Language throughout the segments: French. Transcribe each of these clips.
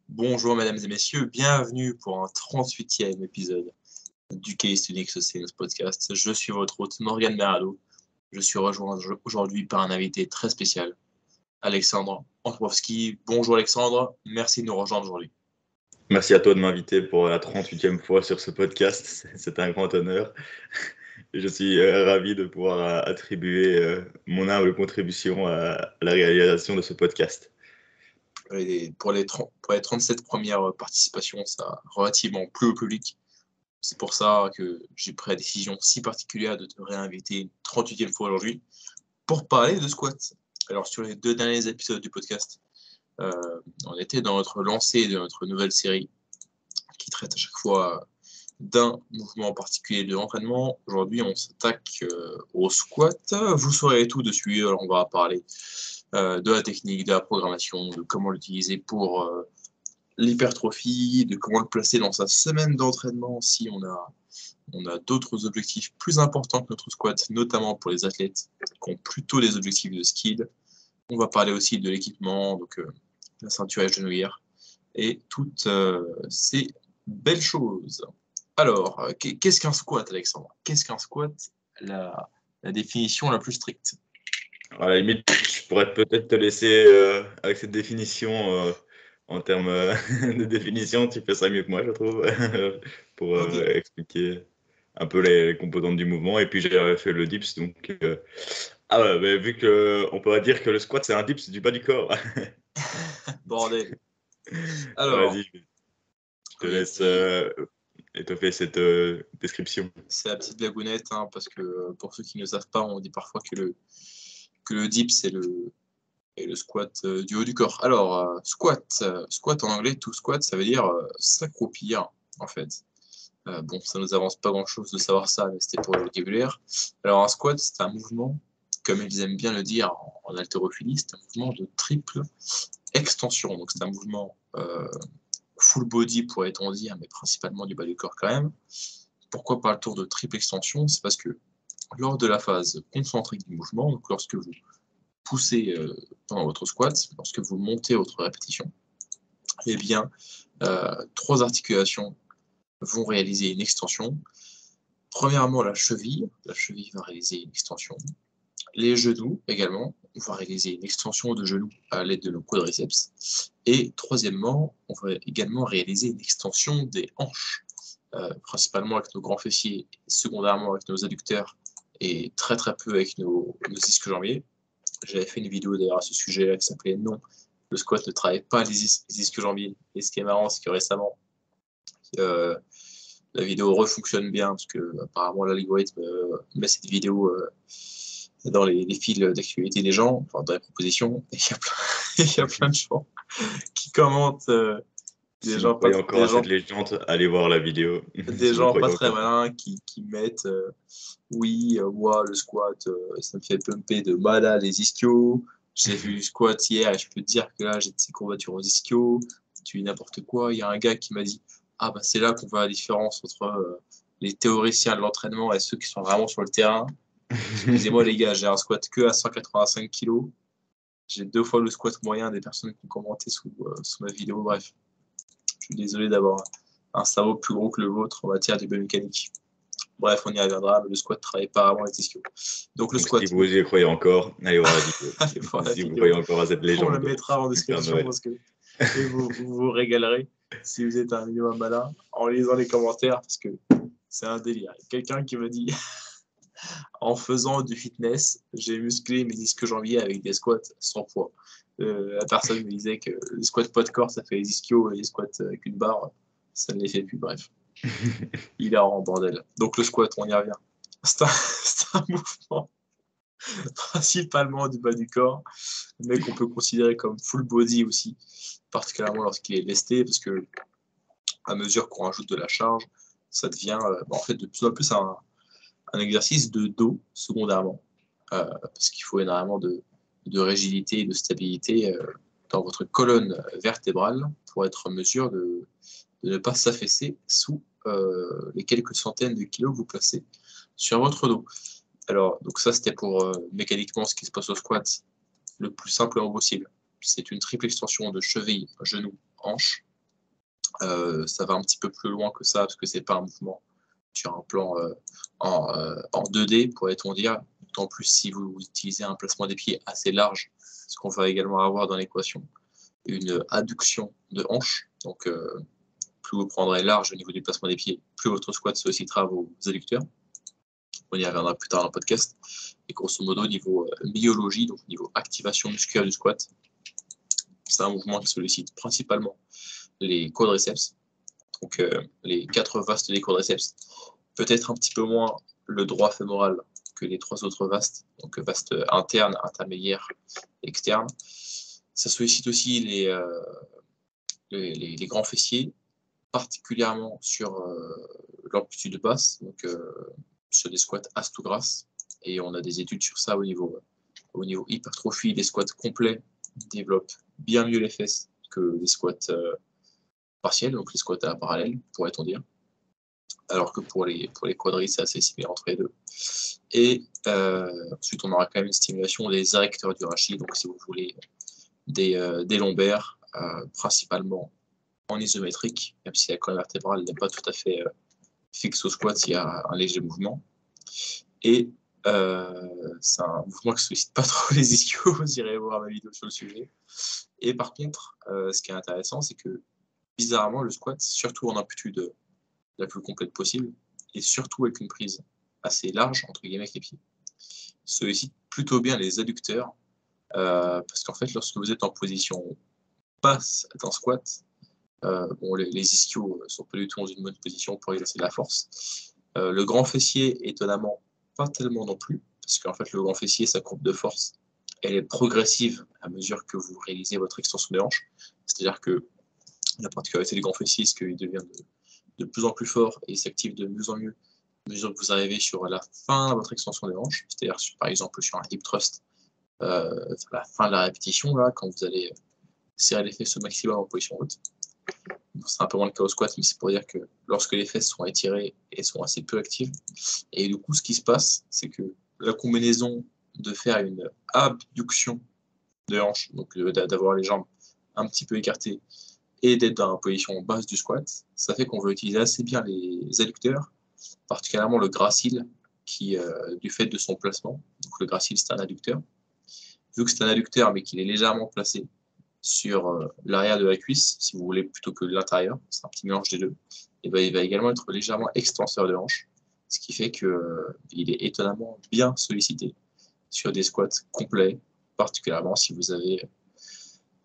Bonjour mesdames et messieurs, bienvenue pour un 38e épisode du Case Unix Sales Podcast. Je suis votre hôte Morgan Merado. Je suis rejoint aujourd'hui par un invité très spécial, Alexandre Androwski. Bonjour Alexandre, merci de nous rejoindre aujourd'hui. Merci à toi de m'inviter pour la 38e fois sur ce podcast, c'est un grand honneur. Je suis ravi de pouvoir attribuer mon humble contribution à la réalisation de ce podcast. Et pour les 37 premières participations, ça a relativement plu au public. C'est pour ça que j'ai pris la décision si particulière de te réinviter une 38e fois aujourd'hui pour parler de squat. Alors sur les 2 derniers épisodes du podcast, on était dans notre lancée de notre nouvelle série qui traite à chaque fois d'un mouvement particulier de l'entraînement. Aujourd'hui, on s'attaque au squat. Vous saurez tout dessus. Alors, on va parler de la technique, de la programmation, de comment l'utiliser pour l'hypertrophie, de comment le placer dans sa semaine d'entraînement si on a d'autres objectifs plus importants que notre squat, notamment pour les athlètes qui ont plutôt des objectifs de skill. On va parler aussi de l'équipement, donc la ceinture et genouillère, et toutes ces belles choses. Alors, qu'est-ce qu'un squat, Alexandre? Qu'est-ce qu'un squat? La définition la plus stricte. À la limite, je pourrais peut-être te laisser avec cette définition en termes de définition, tu fais ça mieux que moi, je trouve, pour expliquer un peu les composantes du mouvement. Et puis j'ai fait le dips, donc vu qu'on pourrait dire que le squat c'est un dips du bas du corps. Bordel. Alors, vas-y, je te laisse étoffer cette description. C'est la petite blagounette, hein, parce que pour ceux qui ne savent pas, on dit parfois que le dips est le squat du haut du corps. Alors, squat en anglais, to squat, ça veut dire s'accroupir, en fait. Bon, ça nous avance pas grand-chose de savoir ça, mais c'était pour le vocabulaire. Alors, un squat, c'est un mouvement, comme ils aiment bien le dire en haltérophilie, c'est un mouvement de triple extension. Donc, c'est un mouvement full body, pourrait-on dire, mais principalement du bas du corps quand même. Pourquoi parle-t-on de triple extension? C'est parce que lors de la phase concentrique du mouvement, donc lorsque vous poussez pendant votre squat, lorsque vous montez votre répétition, eh bien, 3 articulations vont réaliser une extension. Premièrement, la cheville va réaliser une extension. Les genoux également, on va réaliser une extension de genoux à l'aide de nos quadriceps. Et troisièmement, on va également réaliser une extension des hanches, principalement avec nos grands fessiers, secondairement avec nos adducteurs et très très peu avec nos ischio-jambiers. J'avais fait une vidéo d'ailleurs à ce sujet qui s'appelait Non, le squat ne travaille pas les ischio-jambiers. Et ce qui est marrant, c'est que récemment, la vidéo refonctionne bien parce que apparemment l'algorithme met cette vidéo dans les fils d'actualité des gens, enfin dans les propositions, et il y a plein de gens qui commentent. Des gens pas encore à cette légende, allez voir la vidéo. Des gens pas très malins qui mettent oui, moi le squat, ça me fait pumper de malade les ischios. J'ai vu le squat hier et je peux te dire que là j'ai des courbatures aux ischios. Tu dis n'importe quoi. Il y a un gars qui m'a dit ah bah c'est là qu'on voit la différence entre les théoriciens de l'entraînement et ceux qui sont vraiment sur le terrain. Excusez-moi les gars, j'ai un squat que à 185 kg. J'ai 2 fois le squat moyen des personnes qui ont commenté sous ma vidéo. Bref, je suis désolé d'avoir un cerveau plus gros que le vôtre en matière de biomécanique. Bref, on y reviendra, mais le squat ne travaille pas avant les ischios. Donc le squat. Si vous y croyez encore, allez voir la vidéo. Si vous croyez encore à cette légende. On le mettra en description parce que et vous vous régalerez si vous êtes un minimum malin en lisant les commentaires parce que c'est un délire. Quelqu'un qui me dit en faisant du fitness, j'ai musclé mes ischio-jambiers avec des squats sans poids. La personne me disait que les squats poids de corps, ça fait les ischios et les squats avec une barre, ça ne les fait plus. Bref. Il est en bordel. Donc le squat, on y revient. C'est un mouvement principalement du bas du corps, mais qu'on peut considérer comme full body aussi, particulièrement lorsqu'il est lesté, parce que à mesure qu'on rajoute de la charge, ça devient en fait de plus en plus un exercice de dos secondairement, parce qu'il faut énormément de rigidité et de stabilité dans votre colonne vertébrale pour être en mesure de ne pas s'affaisser sous les quelques centaines de kilos que vous placez sur votre dos. Alors, donc ça, c'était pour mécaniquement ce qui se passe au squat le plus simplement possible. C'est une triple extension de cheville, genou, hanche. Ça va un petit peu plus loin que ça, parce que c'est pas un mouvement sur un plan en 2D, pourrait-on dire. D'autant plus si vous utilisez un placement des pieds assez large, ce qu'on va également avoir dans l'équation, une adduction de hanche. Donc, plus vous prendrez large au niveau du placement des pieds, plus votre squat sollicitera vos adducteurs. On y reviendra plus tard dans le podcast. Et grosso modo, au niveau myologie, donc au niveau activation musculaire du squat, c'est un mouvement qui sollicite principalement les quadriceps, donc les 4 vastes des quadriceps, peut-être un petit peu moins le droit fémoral que les 3 autres vastes, donc vaste interne, intermédiaire, externe. Ça sollicite aussi les grands fessiers, particulièrement sur l'amplitude basse, donc sur des squats as to grass, et on a des études sur ça au niveau hypertrophie. Des squats complets développent bien mieux les fesses que les squats partiels, donc les squats à parallèle, pourrait-on dire. Alors que pour les quadris, c'est assez similaire entre les deux. Et ensuite, on aura quand même une stimulation des érecteurs du rachis, donc si vous voulez des lombaires, principalement en isométrique, même si la colonne vertébrale n'est pas tout à fait fixe au squat, il y a un léger mouvement. Et c'est un mouvement qui ne sollicite pas trop les ischios, vous irez voir ma vidéo sur le sujet. Et par contre, ce qui est intéressant, c'est que bizarrement, le squat, surtout en amplitude la plus complète possible, et surtout avec une prise assez large, entre guillemets, avec les pieds, sollicite plutôt bien les adducteurs, parce qu'en fait, lorsque vous êtes en position basse d'un squat, les ischios ne sont pas du tout dans une bonne position pour exercer de la force. Le grand fessier, étonnamment, pas tellement non plus, parce qu'en fait, le grand fessier, sa courbe de force, elle est progressive à mesure que vous réalisez votre extension des hanches. C'est-à-dire que la particularité du grand fessier, c'est qu'il devient de plus en plus fort et s'active de mieux en mieux à mesure que vous arrivez sur la fin de votre extension des hanches, c'est-à-dire par exemple sur un hip thrust, à la fin de la répétition, là, quand vous allez serrer les fesses au maximum en position haute. C'est un peu moins le cas au squat, mais c'est pour dire que lorsque les fesses sont étirées et sont assez peu actives, et du coup, ce qui se passe, c'est que la combinaison de faire une abduction de hanche, donc d'avoir les jambes un petit peu écartées, et d'être dans la position basse du squat, ça fait qu'on veut utiliser assez bien les adducteurs, particulièrement le gracile, qui, du fait de son placement, donc le gracile c'est un adducteur, vu que c'est un adducteur mais qu'il est légèrement placé sur l'arrière de la cuisse, si vous voulez, plutôt que l'intérieur, c'est un petit mélange des deux, et ben, il va également être légèrement extenseur de hanche, ce qui fait qu'il est étonnamment bien sollicité sur des squats complets, particulièrement si vous avez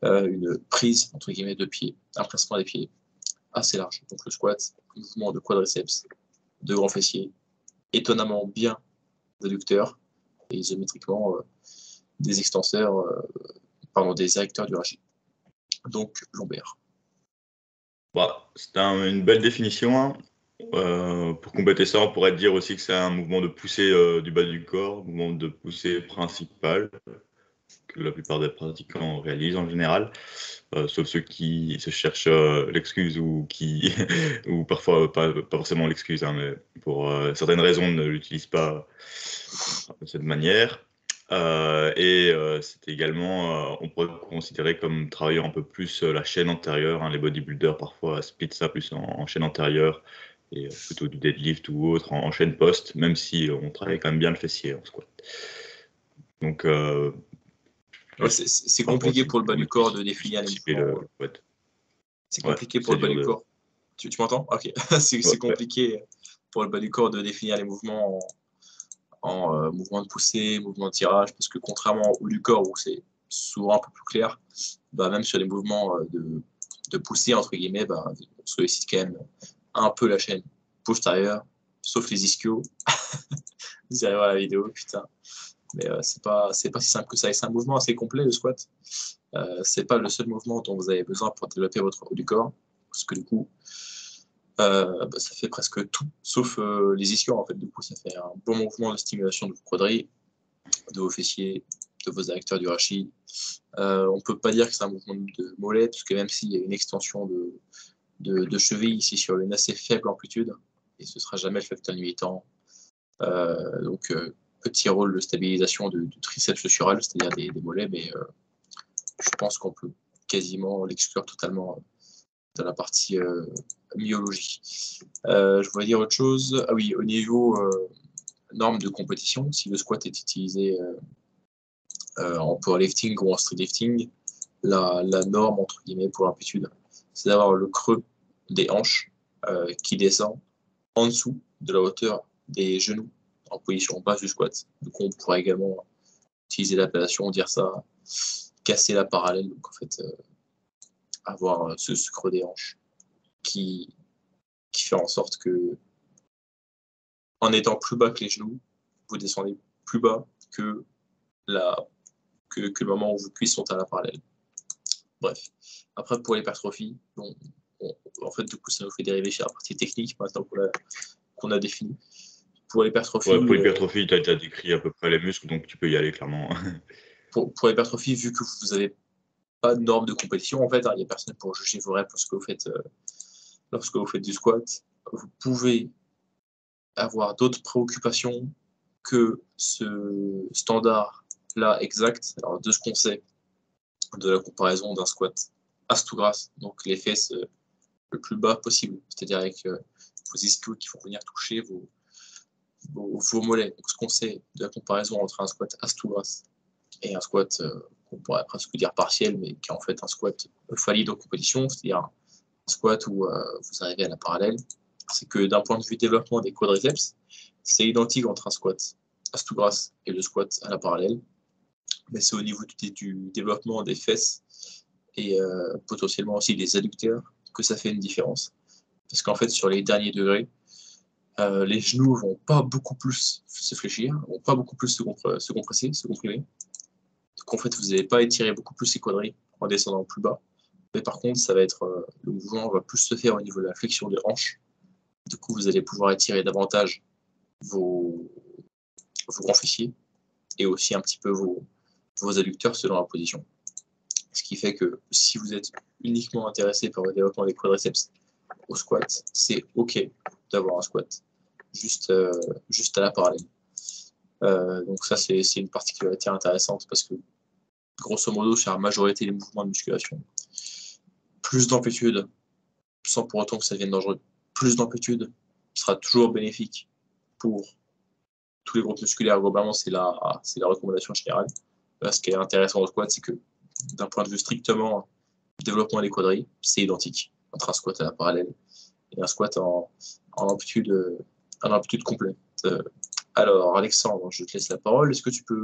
une prise entre guillemets de pied, un placement des pieds assez large. Donc le squat, mouvement de quadriceps, de grands fessiers, étonnamment bien adducteurs et isométriquement des extenseurs, des érecteurs du rachis. Donc lombaire. Bah, c'est une belle définition, hein. Pour compléter ça, on pourrait dire aussi que c'est un mouvement de poussée du bas du corps, mouvement de poussée principal que la plupart des pratiquants réalisent en général, sauf ceux qui se cherchent l'excuse ou qui ou parfois pas forcément l'excuse, hein, mais pour certaines raisons ne l'utilisent pas de cette manière. C'est également, on pourrait considérer comme travaillant un peu plus la chaîne antérieure, hein. Les bodybuilders parfois split ça plus en chaîne antérieure et plutôt du deadlift ou autre en chaîne post, même si on travaille quand même bien le fessier en squat. Donc, ouais, c'est compliqué pour le bas du corps de définir les mouvements. C'est compliqué pour le bas du corps. Tu m'entends? Ok. C'est compliqué pour le bas du corps de définir les mouvements en mouvement de poussée, mouvement de tirage, parce que contrairement au haut du corps où c'est souvent un peu plus clair, bah, même sur les mouvements de poussée, entre guillemets, bah, on sollicite quand même un peu la chaîne postérieure, sauf les ischios. Vous allez voir la vidéo, putain. Mais c'est pas si simple que ça. Et c'est un mouvement assez complet, le squat. C'est pas le seul mouvement dont vous avez besoin pour développer votre haut du corps, parce que du coup, ça fait presque tout, sauf les ischios en fait. Du coup, ça fait un bon mouvement de stimulation de vos quadris, de vos fessiers, de vos érecteurs du rachis. On peut pas dire que c'est un mouvement de mollet, parce que même s'il y a une extension de cheville ici sur une assez faible amplitude, et ce sera jamais le facteur limitant. Donc petit rôle de stabilisation du triceps sural, c'est-à-dire des mollets, mais je pense qu'on peut quasiment l'exclure totalement dans la partie myologie. Je voulais dire autre chose. Ah oui, au niveau normes de compétition, si le squat est utilisé en powerlifting ou en streetlifting, la norme, entre guillemets, pour l'amplitude, c'est d'avoir le creux des hanches qui descend en dessous de la hauteur des genoux en position basse du squat. Donc on pourrait également utiliser l'appellation, dire ça, casser la parallèle, donc en fait avoir ce creux des hanches qui fait en sorte que en étant plus bas que les genoux, vous descendez plus bas que le moment où vos cuisses sont à la parallèle. Bref. Après, pour l'hypertrophie, en fait, du coup, ça nous fait dériver sur la partie technique maintenant qu'on a défini. Pour l'hypertrophie. Ouais, pour l'hypertrophie, tu as déjà décrit à peu près les muscles, donc tu peux y aller clairement. Pour l'hypertrophie, vu que vous n'avez pas de normes de compétition, en fait, il n'y a personne pour juger vos reps lorsque vous faites du squat. Vous pouvez avoir d'autres préoccupations que ce standard-là exact. Alors, de ce qu'on sait de la comparaison d'un squat ass to grass, donc les fesses le plus bas possible, c'est-à-dire avec vos ischios qui vont venir toucher vos mollets. Donc, ce qu'on sait de la comparaison entre un squat ass to grass et un squat qu'on pourrait presque dire partiel, mais qui est en fait un squat valide en compétition, c'est-à-dire un squat où vous arrivez à la parallèle, c'est que d'un point de vue développement des quadriceps, c'est identique entre un squat ass to grass et le squat à la parallèle, mais c'est au niveau du développement des fesses et potentiellement aussi des adducteurs que ça fait une différence. Parce qu'en fait, sur les derniers degrés, les genoux vont pas beaucoup plus se fléchir, vont pas beaucoup plus se compresser, se comprimer. Donc en fait, vous n'allez pas étirer beaucoup plus les quadris en descendant plus bas. Mais par contre, ça va être le mouvement va plus se faire au niveau de la flexion de hanche. Du coup, vous allez pouvoir étirer davantage vos grands fessiers et aussi un petit peu vos adducteurs selon la position. Ce qui fait que si vous êtes uniquement intéressé par le développement des quadriceps au squat, c'est OK d'avoir un squat juste à la parallèle. Donc ça, c'est une particularité intéressante parce que, grosso modo, sur la majorité des mouvements de musculation, plus d'amplitude, sans pour autant que ça devienne dangereux, plus d'amplitude sera toujours bénéfique pour tous les groupes musculaires. Globalement, c'est la recommandation générale. Là, ce qui est intéressant au squat, c'est que d'un point de vue strictement développement des quadris, c'est identique entre un squat à la parallèle et un squat en amplitude complète. Alors, Alexandre, je te laisse la parole. Est-ce que tu peux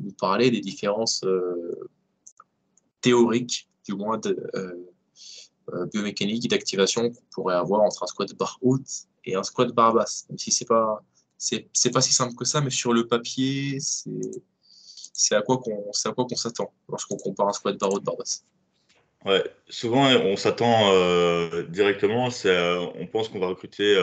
nous parler des différences théoriques, du moins biomécaniques et d'activation qu'on pourrait avoir entre un squat barre haute et un squat barre basse, même si c'est pas si simple que ça, mais sur le papier, c'est à quoi qu'on s'attend lorsqu'on compare un squat barre haute barre basse. Ouais, souvent on s'attend directement, on pense qu'on va recruter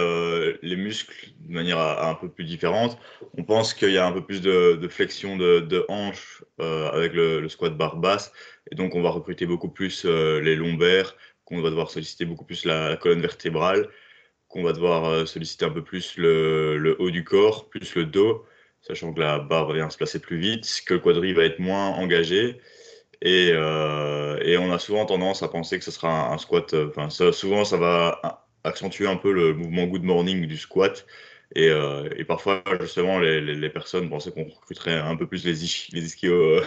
les muscles de manière un peu plus différente. On pense qu'il y a un peu plus de flexion de hanches avec le squat barre basse, et donc on va recruter beaucoup plus les lombaires, qu'on va devoir solliciter beaucoup plus la colonne vertébrale, qu'on va devoir solliciter un peu plus le haut du corps, plus le dos, sachant que la barre vient se placer plus vite, que le quadri va être moins engagé. Et on a souvent tendance à penser que ce sera un squat. Souvent, ça va accentuer un peu le mouvement good morning du squat. Et parfois, justement, les personnes pensaient qu'on recruterait un peu plus les ischios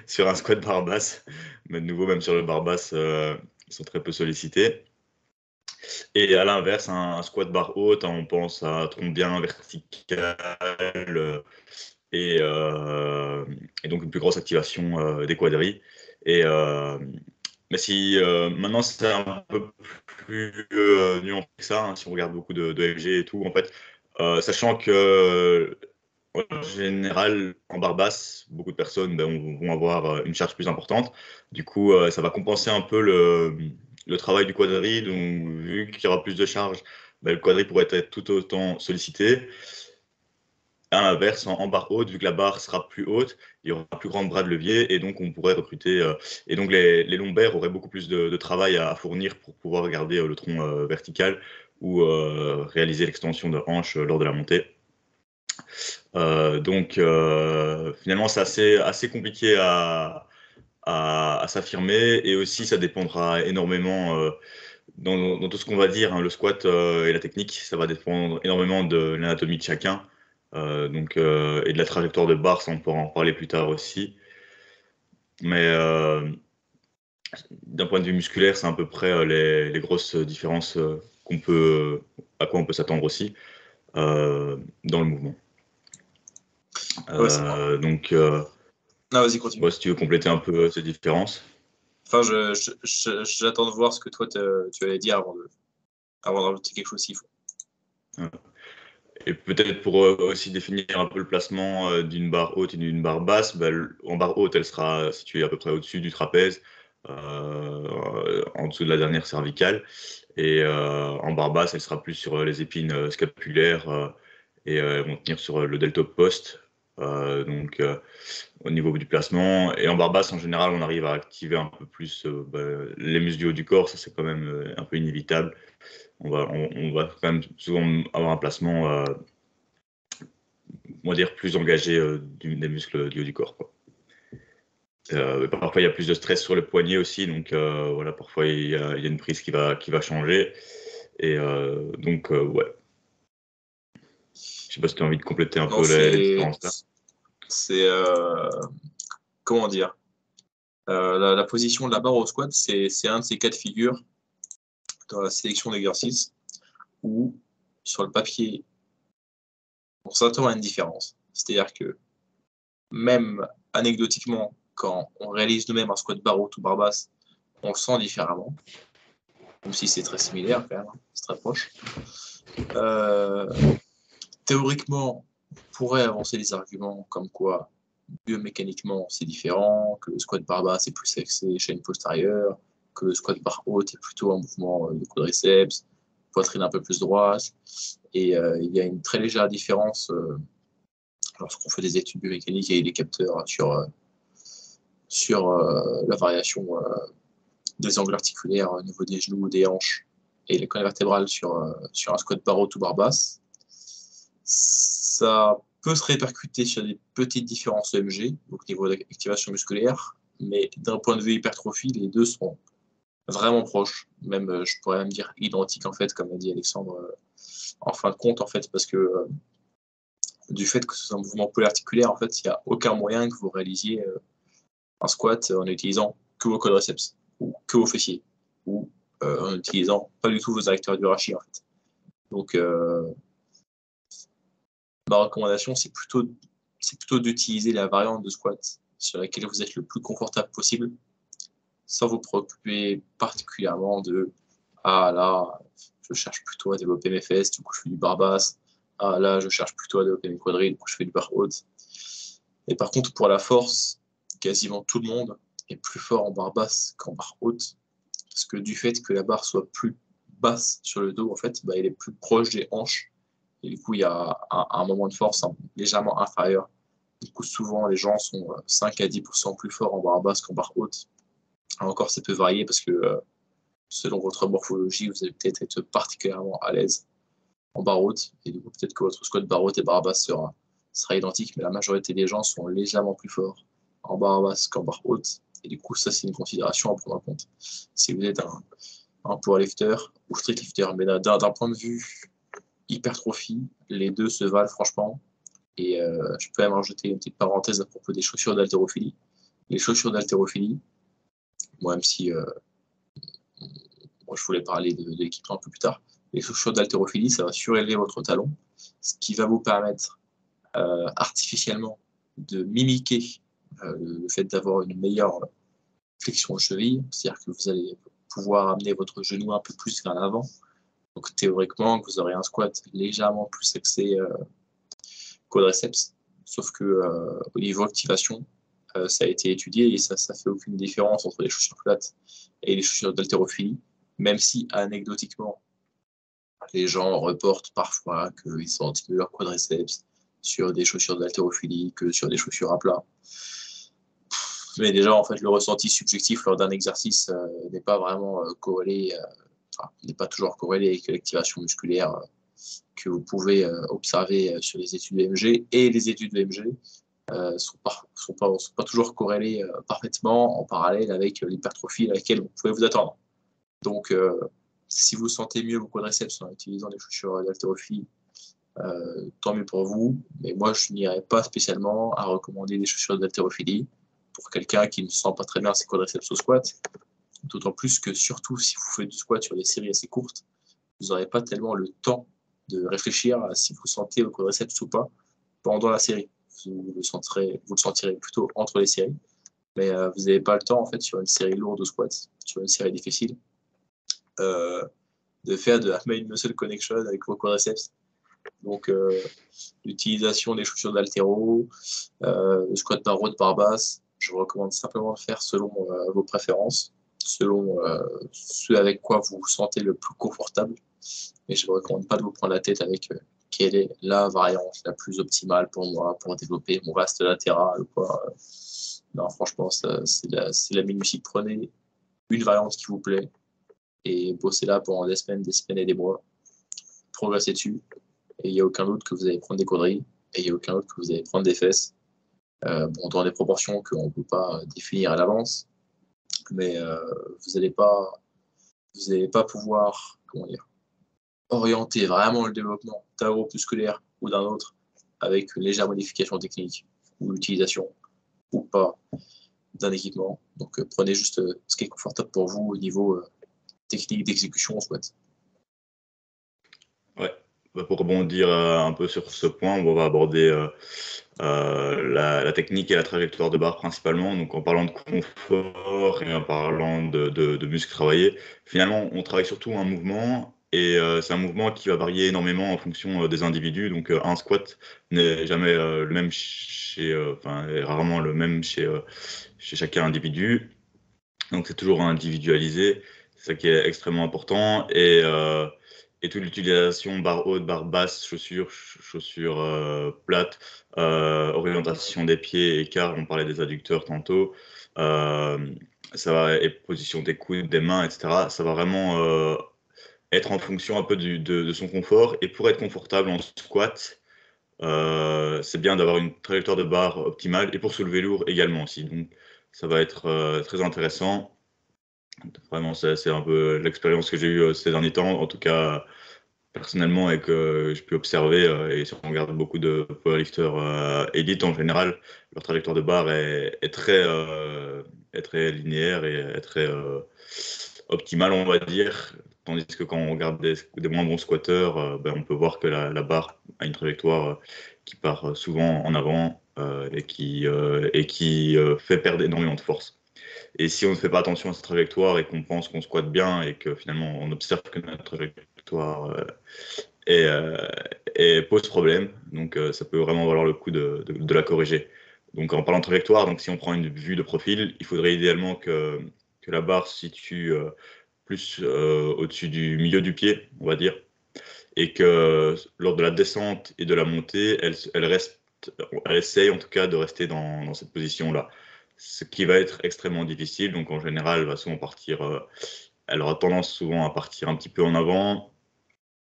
sur un squat barre basse. Mais de nouveau, même sur le barre basse, ils sont très peu sollicités. Et à l'inverse, un squat barre haute, on pense à trompe bien vertical et donc une plus grosse activation des quadris. Mais si maintenant c'est un peu plus nuancé que ça, si on regarde beaucoup de FG et tout, en fait, sachant que en général, en barre basse, beaucoup de personnes vont avoir une charge plus importante. Du coup, ça va compenser un peu le travail du quadri. Donc, vu qu'il y aura plus de charge, le quadri pourrait être tout autant sollicité. À l'inverse, en barre haute, vu que la barre sera plus haute, il y aura un plus grand bras de levier et donc on pourrait recruter. Et donc les lombaires auraient beaucoup plus de travail à fournir pour pouvoir garder le tronc vertical ou réaliser l'extension de hanche lors de la montée. Donc, finalement, c'est assez compliqué à s'affirmer. Et aussi, ça dépendra énormément dans tout ce qu'on va dire, hein, le squat et la technique. Ça va dépendre énormément de l'anatomie de chacun. Et de la trajectoire de barre, ça on pourra en parler plus tard aussi. Mais d'un point de vue musculaire, c'est à peu près les grosses différences à quoi on peut s'attendre aussi dans le mouvement. Ouais, c'est vrai. Donc, Non, vas-y, continue. ouais, si tu veux compléter un peu ces différences. Enfin, j'attends de voir ce que toi, tu allais dire avant de rajouter quelque chose s'il faut. Et peut-être pour aussi définir un peu le placement d'une barre haute et d'une barre basse, bah, en barre haute, elle sera située à peu près au-dessus du trapèze, en dessous de la dernière cervicale. Et en barre basse, elle sera plus sur les épines scapulaires et elles vont tenir sur le deltopost. Au niveau du placement. Et en barre basse, en général, on arrive à activer un peu plus les muscles du haut du corps. Ça, c'est quand même un peu inévitable. On va quand même souvent avoir un placement, on va dire, plus engagé des muscles du haut du corps, quoi. Parfois, il y a plus de stress sur le poignet aussi. Donc, voilà, parfois, il y a une prise qui va changer. Et ouais. Je sais pas si tu as envie de compléter un Non, peu les différences là. c'est comment dire, la position de la barre au squat, c'est un de ces cas de figure dans la sélection d'exercices où, sur le papier, on s'attend à une différence. C'est-à-dire que même anecdotiquement, quand on réalise nous-mêmes un squat barre haute ou barre basse, on le sent différemment, même si c'est très similaire quand même, hein, c'est très proche. Théoriquement, on pourrait avancer des arguments comme quoi biomécaniquement c'est différent, que le squat barre basse est plus axé chaîne postérieure, que le squat barre haute est plutôt un mouvement de quadriceps, poitrine un peu plus droite, et il y a une très légère différence lorsqu'on fait des études biomécaniques et des capteurs sur la variation des angles articulaires au niveau des genoux, des hanches et les colonnes vertébrales sur un squat barre haute ou barre basse. Ça peut se répercuter sur des petites différences EMG, donc niveau d'activation musculaire, mais d'un point de vue hypertrophie, les deux sont vraiment proches. Même, je pourrais même dire identiques, en fait, comme a dit Alexandre, en fin de compte, en fait, parce que du fait que ce soit un mouvement polyarticulaire, en fait, il n'y a aucun moyen que vous réalisiez un squat en utilisant que vos quadriceps, ou que vos fessiers, ou en utilisant pas du tout vos adducteurs du rachis, en fait. Donc, ma recommandation, c'est plutôt d'utiliser la variante de squat sur laquelle vous êtes le plus confortable possible, sans vous préoccuper particulièrement de ah là, je cherche plutôt à développer mes fesses, du coup je fais du barre basse. Ah là, je cherche plutôt à développer mes quadrilles, du coup je fais du barre haute. Et par contre, pour la force, quasiment tout le monde est plus fort en barre basse qu'en barre haute, parce que du fait que la barre soit plus basse sur le dos, en fait, bah, elle est plus proche des hanches. Et du coup, il y a un moment de force légèrement inférieur. Du coup, souvent, les gens sont 5 à 10% plus forts en barre basse qu'en barre haute. Encore, ça peut varier parce que selon votre morphologie, vous allez peut-être être particulièrement à l'aise en barre haute. Et du coup, peut-être que votre squat barre haute et barre basse sera identique, mais la majorité des gens sont légèrement plus forts en barre basse qu'en barre haute. Et du coup, ça, c'est une considération à prendre en compte. Si vous êtes un powerlifter ou streetlifter, mais d'un point de vue hypertrophie, les deux se valent franchement. Et je peux même rajouter une petite parenthèse à propos des chaussures d'haltérophilie. Les chaussures d'haltérophilie, moi, même si moi, je voulais parler de l'équipement un peu plus tard, les chaussures d'haltérophilie, ça va surélever votre talon, ce qui va vous permettre artificiellement de mimiquer le fait d'avoir une meilleure flexion de cheville, c'est-à-dire que vous allez pouvoir amener votre genou un peu plus vers l'avant. Donc théoriquement, vous aurez un squat légèrement plus axé quadriceps, sauf que au niveau activation, ça a été étudié et ça fait aucune différence entre les chaussures plates et les chaussures d'haltérophilie, même si anecdotiquement, les gens reportent parfois qu'ils sentent mieux leur quadriceps sur des chaussures d'haltérophilie que sur des chaussures à plat. Mais déjà, en fait, le ressenti subjectif lors d'un exercice n'est pas vraiment corrélé, n'est pas toujours corrélé avec l'activation musculaire que vous pouvez observer sur les études EMG. Et les études EMG sont pas toujours corrélées parfaitement en parallèle avec l'hypertrophie à laquelle vous pouvez vous attendre. Donc, si vous sentez mieux vos quadriceps en utilisant des chaussures d'haltérophilie, tant mieux pour vous. Mais moi, je n'irais pas spécialement à recommander des chaussures d'haltérophilie pour quelqu'un qui ne sent pas très bien ses quadriceps au squat. D'autant plus que, surtout si vous faites du squat sur des séries assez courtes, vous n'aurez pas tellement le temps de réfléchir à si vous sentez vos quadriceps ou pas pendant la série. Vous le sentirez plutôt entre les séries. Mais vous n'avez pas le temps, en fait, sur une série lourde de squat, sur une série difficile, de faire de la main muscle connection avec vos quadriceps. Donc, l'utilisation des chaussures d'haltéro, le squat barre haute, barre basse, je vous recommande simplement de faire selon vos préférences, selon ce avec quoi vous vous sentez le plus confortable. Mais je ne vous recommande pas de vous prendre la tête avec quelle est la variante la plus optimale pour moi pour développer mon vaste latéral ou quoi. Non, franchement, c'est la minutie. Prenez une variante qui vous plaît et bossez là pendant des semaines et des mois. Progressez dessus. Et il n'y a aucun doute que vous allez prendre des quadrilles et il n'y a aucun doute que vous allez prendre des fesses. Dans des proportions qu'on ne peut pas définir à l'avance. Mais vous n'allez pas pouvoir, orienter vraiment le développement d'un groupe musculaire ou d'un autre avec une légère modification technique ou l'utilisation ou pas d'un équipement. Donc prenez juste ce qui est confortable pour vous au niveau technique d'exécution en squat. Ouais, pour rebondir un peu sur ce point, on va aborder la technique et la trajectoire de barre principalement. Donc en parlant de confort et en parlant de muscles travaillés, finalement on travaille surtout un mouvement et c'est un mouvement qui va varier énormément en fonction des individus. Donc un squat n'est jamais le même est rarement le même chez chaque individu. Donc c'est toujours individualisé, c'est ça qui est extrêmement important. Et toute l'utilisation barre haute, barre basse, chaussures plates, orientation des pieds, écart, on parlait des adducteurs tantôt, ça va, et position des coudes, des mains, etc. Ça va vraiment être en fonction un peu de son confort. Et pour être confortable en squat, c'est bien d'avoir une trajectoire de barre optimale et pour soulever lourd également aussi. Donc ça va être très intéressant. Vraiment, c'est un peu l'expérience que j'ai eue ces derniers temps, en tout cas personnellement, et que je peux observer. Et si on regarde beaucoup de powerlifters élites en général, leur trajectoire de barre est très linéaire et est très optimale, on va dire. Tandis que quand on regarde des moins bons squatteurs, on peut voir que la barre a une trajectoire qui part souvent en avant et qui fait perdre énormément de force. Et si on ne fait pas attention à cette trajectoire et qu'on pense qu'on squatte bien et que finalement on observe que notre trajectoire pose problème, donc ça peut vraiment valoir le coup de la corriger. Donc en parlant de trajectoire, donc si on prend une vue de profil, il faudrait idéalement que la barre se situe plus au-dessus du milieu du pied, on va dire, et que lors de la descente et de la montée, elle essaye en tout cas de rester dans cette position-là. Ce qui va être extrêmement difficile. Donc en général, elle va souvent partir, elle aura tendance souvent à partir un petit peu en avant.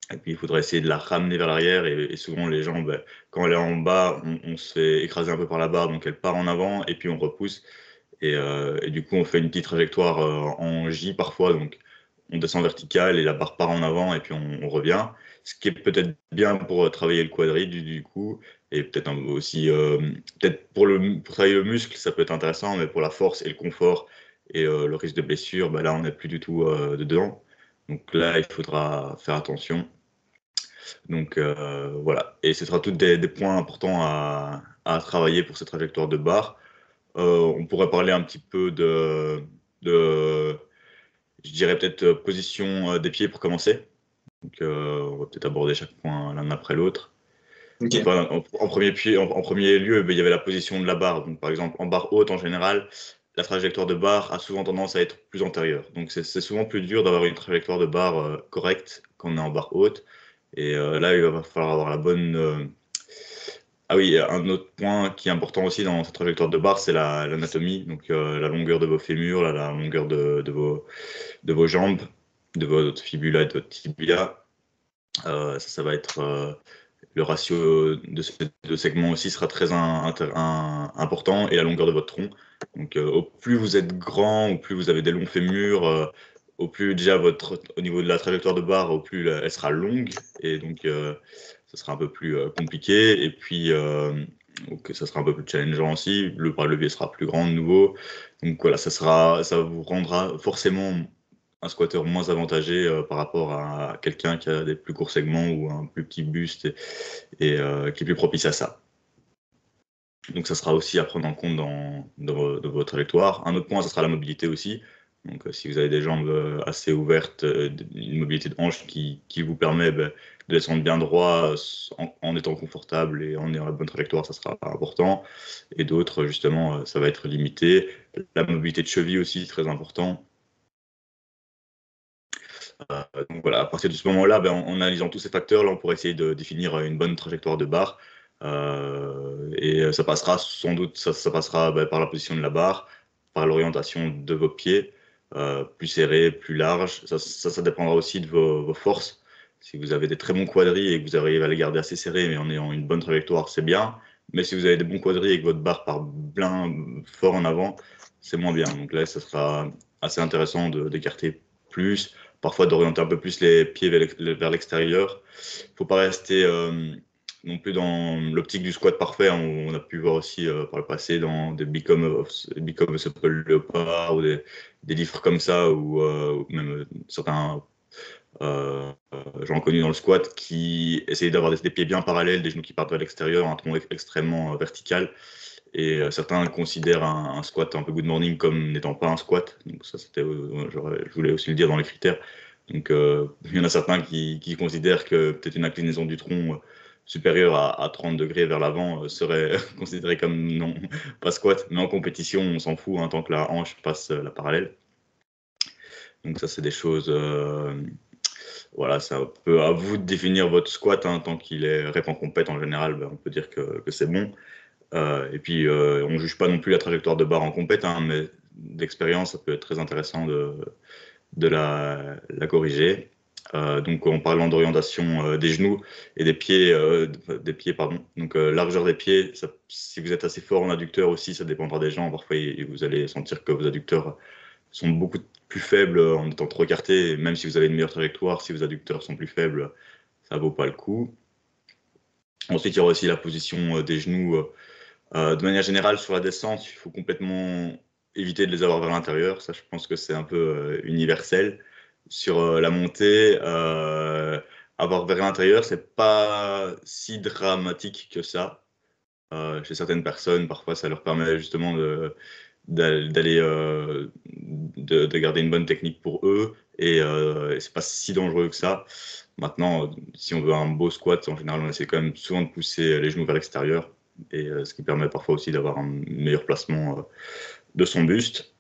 Et puis il faudra essayer de la ramener vers l'arrière. Et souvent les gens, quand elle est en bas, on se fait écraser un peu par la barre, donc elle part en avant et puis on repousse. Et du coup, on fait une petite trajectoire en J parfois. Donc on descend vertical et la barre part en avant et puis on revient. Ce qui est peut-être bien pour travailler le quadri du coup, et peut-être aussi peut-être pour travailler le muscle, ça peut être intéressant, mais pour la force et le confort et le risque de blessure, là on n'est plus du tout dedans. Donc là, il faudra faire attention. Donc voilà, et ce sera tous des points importants à travailler pour cette trajectoire de barre. On pourrait parler un petit peu je dirais peut-être position des pieds pour commencer. Donc, on va peut-être aborder chaque point l'un après l'autre. Okay. En premier lieu, il y avait la position de la barre. Donc, par exemple, en barre haute, en général, la trajectoire de barre a souvent tendance à être plus antérieure. Donc, c'est souvent plus dur d'avoir une trajectoire de barre correcte quand on est en barre haute. Et là, il va falloir avoir la bonne... Ah oui, un autre point qui est important aussi dans cette trajectoire de barre, c'est l'anatomie. Donc, la longueur de vos fémurs, la longueur de vos jambes, de votre fibula et de votre tibia. Ça va être le ratio de ces deux segments aussi sera très important, et la longueur de votre tronc. Donc, au plus vous êtes grand, au plus vous avez des longs fémurs, au plus déjà au niveau de la trajectoire de barre, au plus elle sera longue, et donc ça sera un peu plus compliqué. Et puis, donc, ça sera un peu plus challengeant aussi. Le bras de levier sera plus grand de nouveau. Donc voilà, ça vous rendra forcément un squatteur moins avantagé par rapport à quelqu'un qui a des plus courts segments ou un plus petit buste et qui est plus propice à ça. Donc ça sera aussi à prendre en compte dans votre trajectoire. Un autre point, ça sera la mobilité aussi. Donc si vous avez des jambes assez ouvertes, une mobilité de hanche qui vous permet de descendre bien droit en étant confortable et en ayant la bonne trajectoire, ça sera important. Et d'autres, justement, ça va être limité. La mobilité de cheville aussi, très important. Donc voilà, à partir de ce moment-là, en analysant tous ces facteurs, là, on pourrait essayer de définir une bonne trajectoire de barre. Et ça passera sans doute, ça passera par la position de la barre, par l'orientation de vos pieds, plus serrés, plus larges. Ça dépendra aussi de vos forces. Si vous avez des très bons quadris et que vous arrivez à les garder assez serrés, mais en ayant une bonne trajectoire, c'est bien. Mais si vous avez des bons quadris et que votre barre part bien fort en avant, c'est moins bien. Donc là, ça sera assez intéressant d'écarter plus, parfois d'orienter un peu plus les pieds vers l'extérieur. Il ne faut pas rester non plus dans l'optique du squat parfait. On a pu voir aussi par le passé dans des Become Supple Leopard ou des livres comme ça, ou même certains gens connus dans le squat qui essayaient d'avoir des pieds bien parallèles, des genoux qui partent vers l'extérieur, un tronc extrêmement vertical. Et certains considèrent un squat un peu good morning comme n'étant pas un squat. Donc ça, je voulais aussi le dire dans les critères. Donc il y en a certains qui considèrent que peut-être une inclinaison du tronc supérieure à 30 degrés vers l'avant serait considérée comme non, pas squat. Mais en compétition, on s'en fout, hein, tant que la hanche passe la parallèle. Donc ça, c'est des choses... voilà, c'est un peu à vous de définir votre squat, hein, tant qu'il est rep en compète en général, on peut dire que c'est bon. Et puis, on ne juge pas non plus la trajectoire de barre en compète, hein, mais d'expérience, ça peut être très intéressant de la corriger. Donc, en parlant d'orientation des genoux et des pieds, pardon. Donc, largeur des pieds, si vous êtes assez fort en adducteur aussi, ça dépendra des gens. Parfois, vous allez sentir que vos adducteurs sont beaucoup plus faibles en étant trop écartés. Et même si vous avez une meilleure trajectoire, si vos adducteurs sont plus faibles, ça ne vaut pas le coup. Ensuite, il y aura aussi la position des genoux. De manière générale, sur la descente, il faut complètement éviter de les avoir vers l'intérieur. Ça, je pense que c'est un peu universel. Sur la montée, avoir vers l'intérieur, c'est pas si dramatique que ça. Chez certaines personnes, parfois, ça leur permet justement d'aller de garder une bonne technique pour eux, et c'est pas si dangereux que ça. Maintenant, si on veut un beau squat, en général, on essaie quand même souvent de pousser les genoux vers l'extérieur, et ce qui permet parfois aussi d'avoir un meilleur placement de son buste.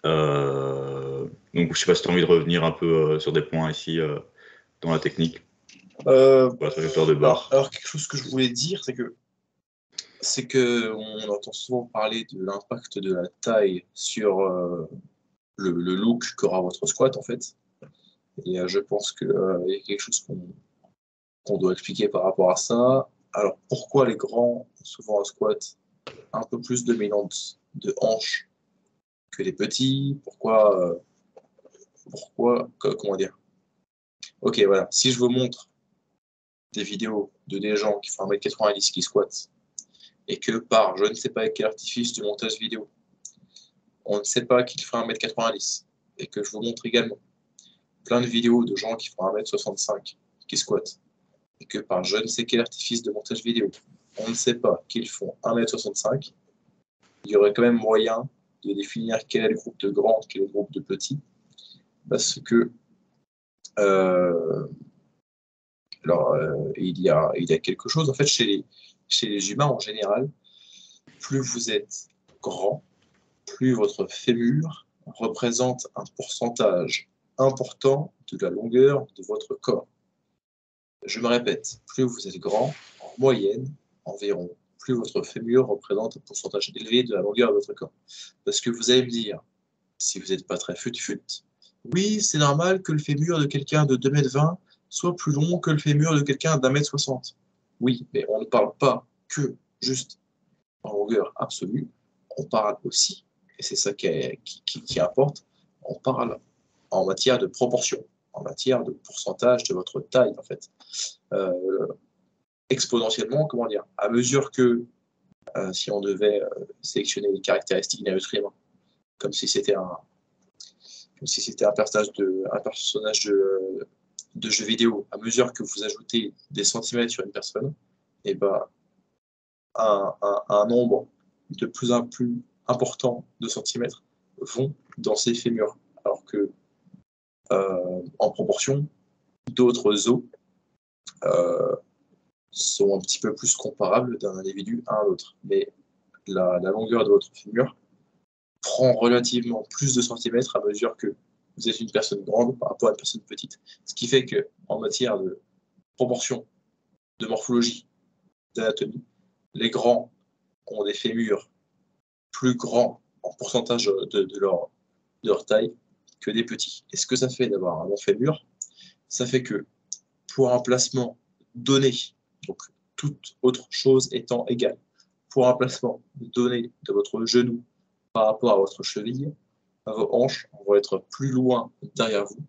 Donc, je sais pas si tu as envie de revenir un peu sur des points ici dans la technique, pour la trajectoire de barre. Alors, quelque chose que je voulais dire, c'est que on entend souvent parler de l'impact de la taille sur le look qu'aura votre squat, en fait. Et je pense qu'il y a quelque chose qu'on doit expliquer par rapport à ça. Alors, pourquoi les grands ont souvent un squat un peu plus dominante de hanche que les petits? Pourquoi, comment dire? Ok, voilà. Si je vous montre des vidéos de des gens qui font 1m90 qui squattent, et que par je ne sais pas quel artifice de montage vidéo, on ne sait pas qu'il fait 1m90, et que je vous montre également plein de vidéos de gens qui font 1m65 qui squattent, et que par je ne sais quel artifice de montage vidéo, on ne sait pas qu'ils font 1m65, il y aurait quand même moyen de définir quel est le groupe de grands, quel est le groupe de petits, parce que il y a quelque chose, en fait, chez les humains en général, plus vous êtes grand, plus votre fémur représente un pourcentage important de la longueur de votre corps. Je me répète, plus vous êtes grand, en moyenne, environ, plus votre fémur représente un pourcentage élevé de la longueur de votre corps. Parce que vous allez me dire, si vous n'êtes pas très fut-fut, oui, c'est normal que le fémur de quelqu'un de 2,20 m soit plus long que le fémur de quelqu'un d'1,60 m. Oui, mais on ne parle pas que juste en longueur absolue, on parle aussi, et c'est ça qui importe, on parle en matière de proportion, en matière de pourcentage de votre taille, en fait. Exponentiellement, comment dire, à mesure que, si on devait sélectionner les caractéristiques d'un être humain, comme si c'était un personnage de jeu vidéo, à mesure que vous ajoutez des centimètres sur une personne, et ben, un nombre de plus en plus important de centimètres vont dans ces fémurs. Alors que, en proportion, d'autres os sont un petit peu plus comparables d'un individu à un autre. Mais la longueur de votre fémur prend relativement plus de centimètres à mesure que vous êtes une personne grande par rapport à une personne petite. Ce qui fait qu'en matière de proportion, de morphologie, d'anatomie, les grands ont des fémurs plus grands en pourcentage de leur taille que des petits. Et ce que ça fait d'avoir un long fémur, ça fait que pour un placement donné, donc toute autre chose étant égale, pour un placement donné de votre genou par rapport à votre cheville, vos hanches vont être plus loin derrière vous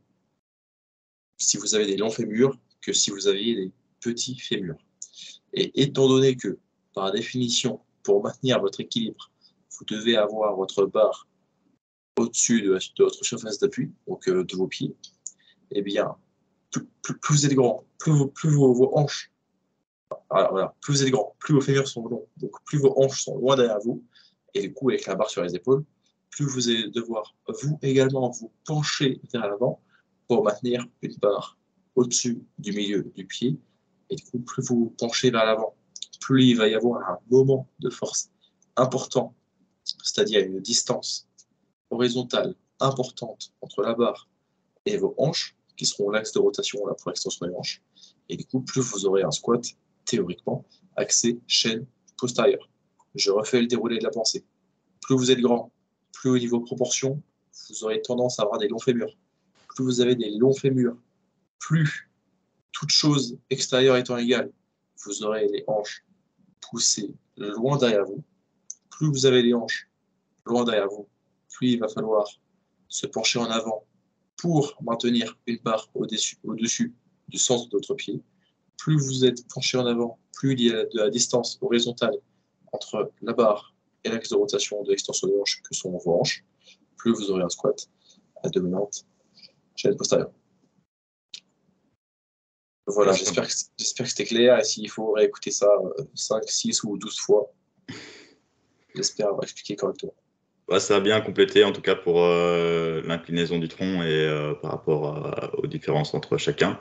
si vous avez des longs fémurs que si vous aviez des petits fémurs. Et étant donné que, par définition, pour maintenir votre équilibre, vous devez avoir votre barre au-dessus de votre surface d'appui, donc de vos pieds, eh bien, plus vous êtes grand, plus vos hanches, voilà, plus vous êtes grand, plus vos fémurs sont longs, donc plus vos hanches sont loin derrière vous, et du coup, avec la barre sur les épaules, plus vous allez devoir, vous également, vous pencher vers l'avant pour maintenir une barre au-dessus du milieu du pied, et du coup, plus vous vous penchez vers l'avant, plus il va y avoir un moment de force important, c'est-à-dire une distance horizontale importante entre la barre et vos hanches, qui seront l'axe de rotation là, pour l'extension des hanches. Et du coup, plus vous aurez un squat, théoriquement, axé chaîne postérieure. Je refais le déroulé de la pensée. Plus vous êtes grand, plus au niveau proportion, vous aurez tendance à avoir des longs fémurs. Plus vous avez des longs fémurs, plus, toute chose extérieure étant égale, vous aurez les hanches poussées loin derrière vous. Plus vous avez les hanches loin derrière vous, plus il va falloir se pencher en avant pour maintenir une barre au-dessus du centre de votre pied. Plus vous êtes penché en avant, plus il y a de la distance horizontale entre la barre et l'axe de rotation de l'extension des hanches que sont vos hanches, plus vous aurez un squat à dominante chaîne postérieure. Voilà, j'espère que c'était clair, et s'il faut réécouter ça 5, 6 ou 12 fois, j'espère avoir expliqué correctement. Ouais, ça a bien complété, en tout cas pour l'inclinaison du tronc et par rapport aux différences entre chacun.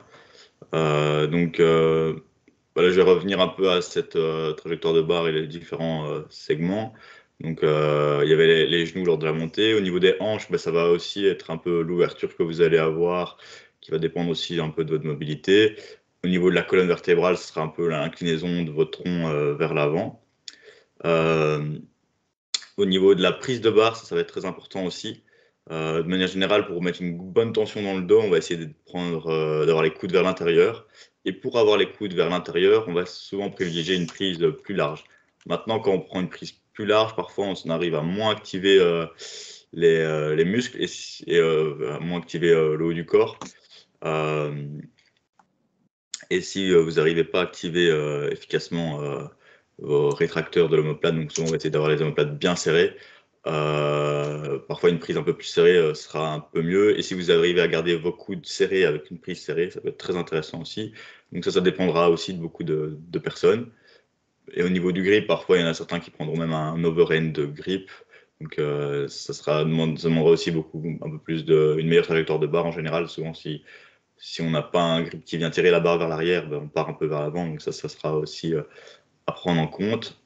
Donc, voilà, je vais revenir un peu à cette trajectoire de barre et les différents segments. Donc, il y avait les genoux lors de la montée. Au niveau des hanches, ça va aussi être un peu l'ouverture que vous allez avoir, qui va dépendre aussi un peu de votre mobilité. Au niveau de la colonne vertébrale, ce sera un peu l'inclinaison de votre tronc vers l'avant. Au niveau de la prise de barre, ça va être très important aussi. De manière générale, pour mettre une bonne tension dans le dos, on va essayer d'avoir les coudes vers l'intérieur. Et pour avoir les coudes vers l'intérieur, on va souvent privilégier une prise plus large. Maintenant, quand on prend une prise plus large, parfois on arrive à moins activer les muscles et à moins activer le haut du corps. Et si vous n'arrivez pas à activer efficacement vos rétracteurs de l'omoplate, donc souvent on va essayer d'avoir les omoplates bien serrées, parfois une prise un peu plus serrée sera un peu mieux. Et si vous arrivez à garder vos coudes serrés avec une prise serrée, ça peut être très intéressant aussi. Donc ça dépendra aussi de beaucoup de personnes. Et au niveau du grip, parfois il y en a certains qui prendront même un overhand de grip. Donc ça demandera aussi un peu plus une meilleure trajectoire de barre en général. Souvent si on n'a pas un grip qui vient tirer la barre vers l'arrière, on part un peu vers l'avant. Donc ça sera aussi à prendre en compte.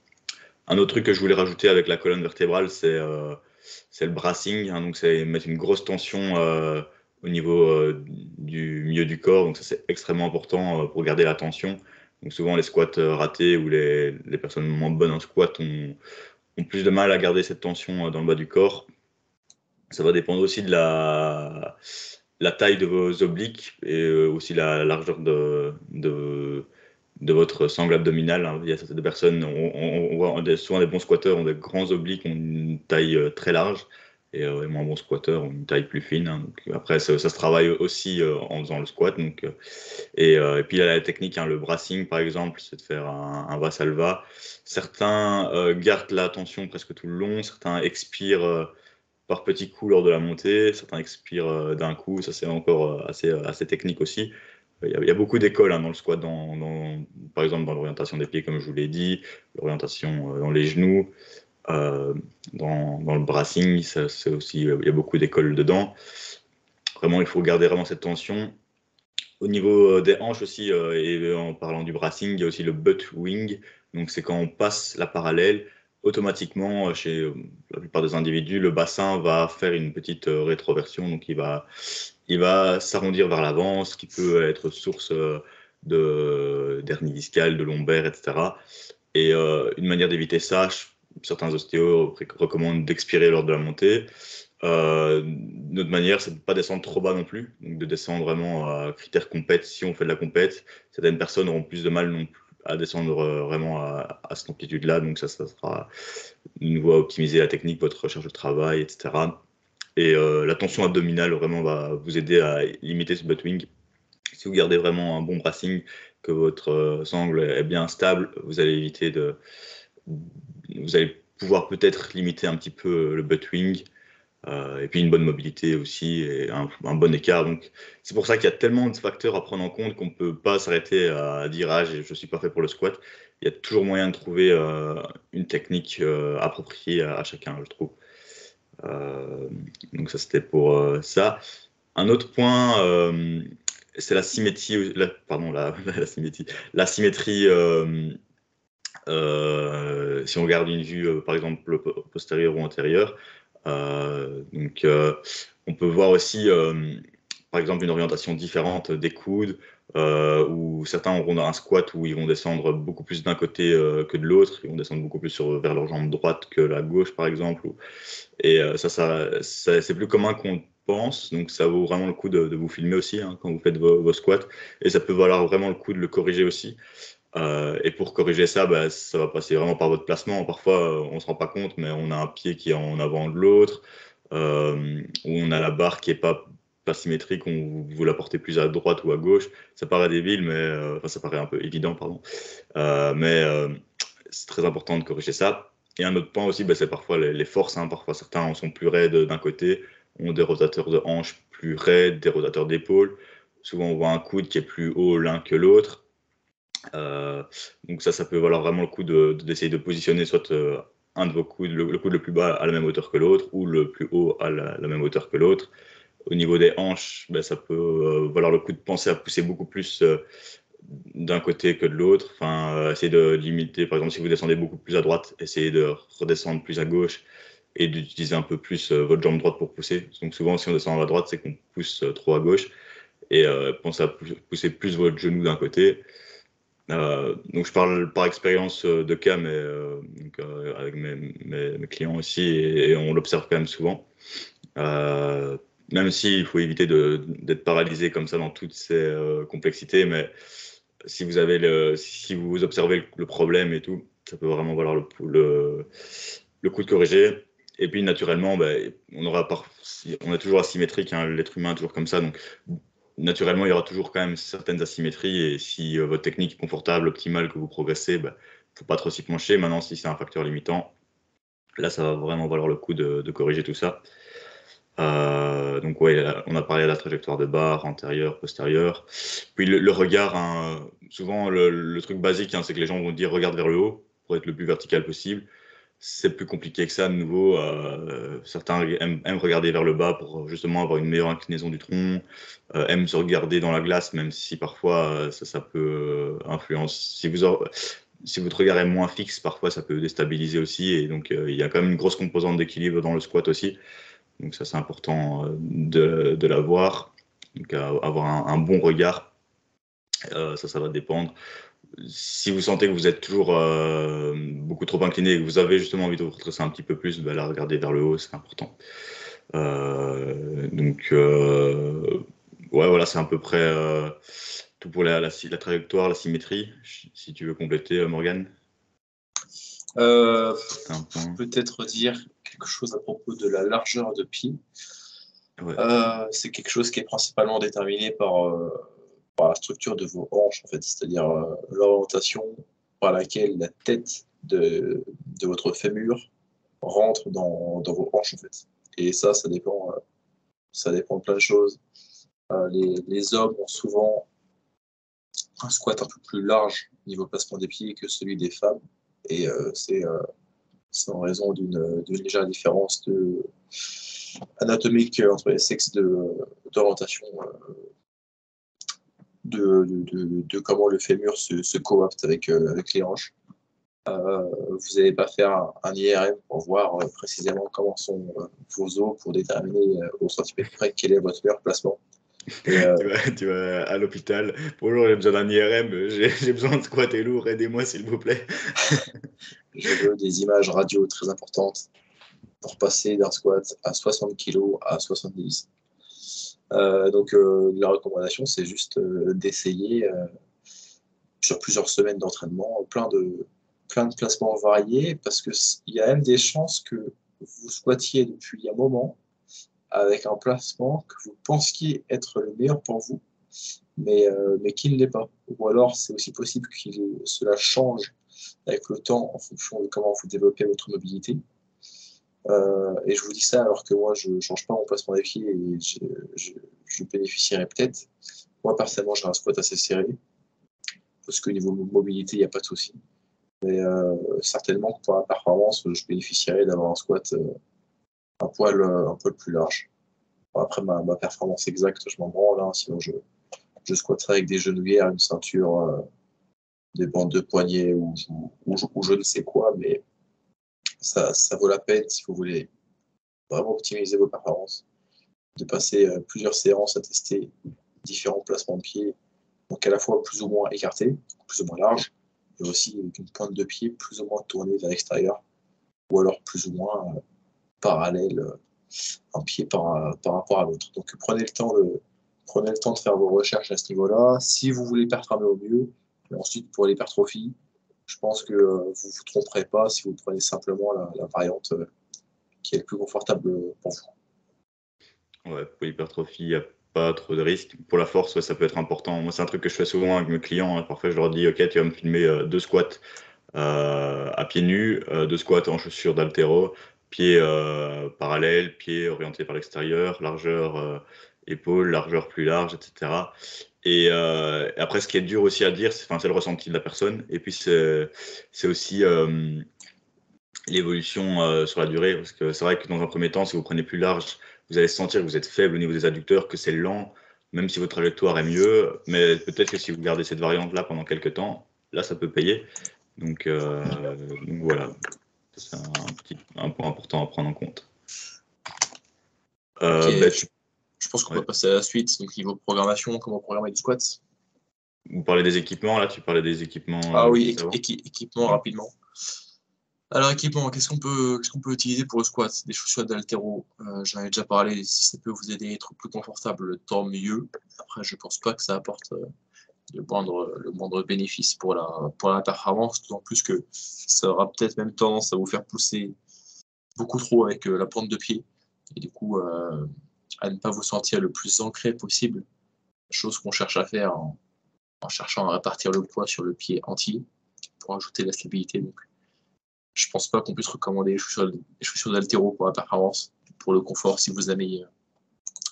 Un autre truc que je voulais rajouter avec la colonne vertébrale, c'est le bracing. Donc c'est mettre une grosse tension au niveau du milieu du corps. Donc ça, c'est extrêmement important pour garder la tension. Donc souvent, les squats ratés ou les personnes moins bonnes en squat ont plus de mal à garder cette tension dans le bas du corps. Ça va dépendre aussi de la taille de vos obliques et aussi la largeur de votre sangle abdominale. Hein. Il y a certaines personnes, on voit souvent des bons squatteurs ont des grands obliques, ont une taille très large, et les moins bons squatteurs ont une taille plus fine. Hein. Donc, après, ça se travaille aussi en faisant le squat. Donc, et puis il y a la technique, hein, le brassing par exemple, c'est de faire un Valsalva. Certains gardent la tension presque tout le long, certains expirent par petits coups lors de la montée, certains expirent d'un coup, ça c'est encore assez technique aussi. Il y a beaucoup d'écoles, hein, dans le squat, par exemple dans l'orientation des pieds, comme je vous l'ai dit, l'orientation dans les genoux, dans le brassing, c'est aussi, il y a beaucoup d'écoles dedans. Vraiment, il faut garder vraiment cette tension. Au niveau des hanches aussi, et en parlant du brassing, il y a aussi le butt wing. Donc, c'est quand on passe la parallèle, automatiquement, chez la plupart des individus, le bassin va faire une petite rétroversion. Donc, il va s'arrondir vers l'avant, ce qui peut être source d'hernie discale, de lombaire, etc. Et une manière d'éviter ça, certains ostéos recommandent d'expirer lors de la montée. Notre manière, c'est de ne pas descendre trop bas non plus, donc de descendre vraiment à critères compète si on fait de la compète. Certaines personnes auront plus de mal non plus à descendre vraiment à cette amplitude-là, donc ça sera une voie à optimiser la technique, votre recherche de travail, etc. Et la tension abdominale vraiment va vous aider à limiter ce butt wing. Si vous gardez vraiment un bon brassing, que votre sangle est bien stable, vous allez pouvoir peut-être limiter un petit peu le butt wing. Et puis une bonne mobilité aussi et un bon écart. Donc c'est pour ça qu'il y a tellement de facteurs à prendre en compte qu'on ne peut pas s'arrêter à dire ah, je ne suis pas fait pour le squat. Il y a toujours moyen de trouver une technique appropriée à chacun, je trouve. Donc ça c'était pour ça. Un autre point, c'est la symétrie, pardon, la symétrie. La symétrie, si on regarde une vue, par exemple, postérieure ou antérieure. Donc, on peut voir aussi, par exemple, une orientation différente des coudes, où certains auront un squat où ils vont descendre beaucoup plus d'un côté que de l'autre, ils vont descendre beaucoup plus vers leur jambe droite que la gauche, par exemple. Et c'est plus commun qu'on pense, donc ça vaut vraiment le coup de vous filmer aussi, hein, quand vous faites vos squats, et ça peut valoir vraiment le coup de le corriger aussi. Et pour corriger ça, bah, ça va passer vraiment par votre placement. Parfois, on ne se rend pas compte, mais on a un pied qui est en avant de l'autre, ou on a la barre qui n'est pas symétrique, vous la portez plus à droite ou à gauche. Ça paraît débile, mais enfin, ça paraît un peu évident, pardon. Mais c'est très important de corriger ça. Et un autre point aussi, bah, c'est parfois les forces. Hein. Parfois, certains en sont plus raides d'un côté, ont des rotateurs de hanches plus raides, des rotateurs d'épaule. Souvent, on voit un coude qui est plus haut l'un que l'autre. Donc ça peut valoir vraiment le coup d'essayer de positionner soit un de vos coudes, le coude le plus bas à la même hauteur que l'autre, ou le plus haut à la même hauteur que l'autre. Au niveau des hanches, ben, ça peut valoir le coup de penser à pousser beaucoup plus d'un côté que de l'autre. Enfin, essayer de limiter, par exemple, si vous descendez beaucoup plus à droite, essayez de redescendre plus à gauche et d'utiliser un peu plus votre jambe droite pour pousser. Donc souvent, si on descend à droite, c'est qu'on pousse trop à gauche. Et pensez à pousser plus votre genou d'un côté. Donc je parle par expérience de cas, mais avec mes clients aussi, et on l'observe quand même souvent. Même s'il faut éviter d'être paralysé comme ça dans toutes ces complexités, mais si vous observez le problème et tout, ça peut vraiment valoir le coup de corriger. Et puis naturellement, ben, on est toujours asymétrique, hein, l'être humain est toujours comme ça, donc naturellement, il y aura toujours quand même certaines asymétries, et si votre technique est confortable, optimale, que vous progressez, il ne faut pas trop s'y pencher. Maintenant, si c'est un facteur limitant, là, ça va vraiment valoir le coup de corriger tout ça. Donc, ouais, on a parlé de la trajectoire de barre, antérieure, postérieure. Puis le regard, hein, souvent, le truc basique, hein, c'est que les gens vont dire regarde vers le haut pour être le plus vertical possible. C'est plus compliqué que ça, de nouveau. Certains aiment regarder vers le bas pour justement avoir une meilleure inclinaison du tronc, aiment se regarder dans la glace, même si parfois ça peut influencer. Si votre regard est moins fixe, parfois ça peut déstabiliser aussi. Et donc, il y a quand même une grosse composante d'équilibre dans le squat aussi. Donc, ça, c'est important de l'avoir. Donc, avoir un bon regard, ça va dépendre. Si vous sentez que vous êtes toujours beaucoup trop incliné et que vous avez justement envie de vous redresser un petit peu plus, là, regardez vers le haut, c'est important. Donc, ouais, voilà, c'est à peu près tout pour la trajectoire, la symétrie. Si tu veux compléter, Morgane. Peut-être dire quelque chose à propos de la largeur de pied. Ouais. C'est quelque chose qui est principalement déterminé par la structure de vos hanches, en fait, c'est-à-dire l'orientation par laquelle la tête de votre fémur rentre dans vos hanches, en fait. Et ça dépend de plein de choses. Les hommes ont souvent un squat un peu plus large niveau placement des pieds que celui des femmes. Et c'est en raison d'une légère différence anatomique entre les sexes d'orientation de comment le fémur se coapte avec les hanches. Vous n'allez pas faire un IRM pour voir précisément comment sont vos os pour déterminer au centimètre près quel est votre meilleur placement. Et, tu vas à l'hôpital. Bonjour, j'ai besoin d'un IRM, j'ai besoin de squatter lourd, aidez-moi s'il vous plaît. Je veux des images radio très importantes pour passer d'un squat à 60 kg à 70. Donc la recommandation, c'est juste d'essayer sur plusieurs semaines d'entraînement plein de placements variés parce qu'il y a même des chances que vous squattiez depuis un moment avec un placement que vous pensiez être le meilleur pour vous, mais qui ne l'est pas. Ou alors, c'est aussi possible que cela change avec le temps en fonction de comment vous développez votre mobilité. Et je vous dis ça alors que moi, je ne change pas mon placement des pieds et je bénéficierais peut-être. Moi, personnellement, j'ai un squat assez serré parce qu'au niveau mobilité, il n'y a pas de souci. Mais certainement que pour la performance, je bénéficierais d'avoir un squat un poil plus large. Bon, après, ma performance exacte, je m'en branle, hein, sinon je squatterais avec des genouillères, une ceinture, des bandes de poignets ou je ne sais quoi, mais ça vaut la peine si vous voulez vraiment optimiser vos performances, de passer plusieurs séances à tester différents placements de pied, donc à la fois plus ou moins écartés, plus ou moins larges, et aussi avec une pointe de pied plus ou moins tournée vers l'extérieur, ou alors plus ou moins parallèle, un pied par rapport à l'autre. Donc prenez le temps de faire vos recherches à ce niveau-là. Si vous voulez performer au mieux, et ensuite pour l'hypertrophie, je pense que vous ne vous tromperez pas si vous prenez simplement la variante qui est le plus confortable pour vous. Ouais, pour l'hypertrophie, il n'y a pas trop de risques. Pour la force, ouais, ça peut être important. Moi, c'est un truc que je fais souvent avec mes clients, hein. Parfois, je leur dis, OK, tu vas me filmer 2 squats à pieds nus, 2 squats en chaussures d'haltéro, pieds parallèles, pieds orientés vers l'extérieur, largeur épaule, largeur plus large, etc. Et après, ce qui est dur aussi à dire, c'est le ressenti de la personne. Et puis, c'est aussi l'évolution sur la durée. Parce que c'est vrai que dans un premier temps, si vous prenez plus large, vous allez sentir que vous êtes faible au niveau des adducteurs, que c'est lent, même si votre trajectoire est mieux. Mais peut-être que si vous gardez cette variante-là pendant quelques temps, là, ça peut payer. Donc voilà, c'est un point important à prendre en compte. Ok, Bah, je pense qu'on ouais. peut passer à la suite. Donc niveau programmation, comment programmer du squat? Vous parlez des équipements, là, tu parlais des équipements Ah oui, juste avant. équipement Ouais. rapidement. Alors équipement, qu'est-ce qu'on peut utiliser pour le squat? Des chaussures d'haltéro, j'en ai déjà parlé, si ça peut vous aider à être plus confortable, tant mieux. Après, je pense pas que ça apporte le moindre bénéfice pour la performance, d'autant plus que ça aura peut-être même tendance à vous faire pousser beaucoup trop avec la pointe de pied, et du coup à ne pas vous sentir le plus ancré possible, chose qu'on cherche à faire en cherchant à répartir le poids sur le pied entier pour ajouter de la stabilité. Donc, je pense pas qu'on puisse recommander les chaussures d'haltéro pour la performance. Pour le confort, si vous aimez,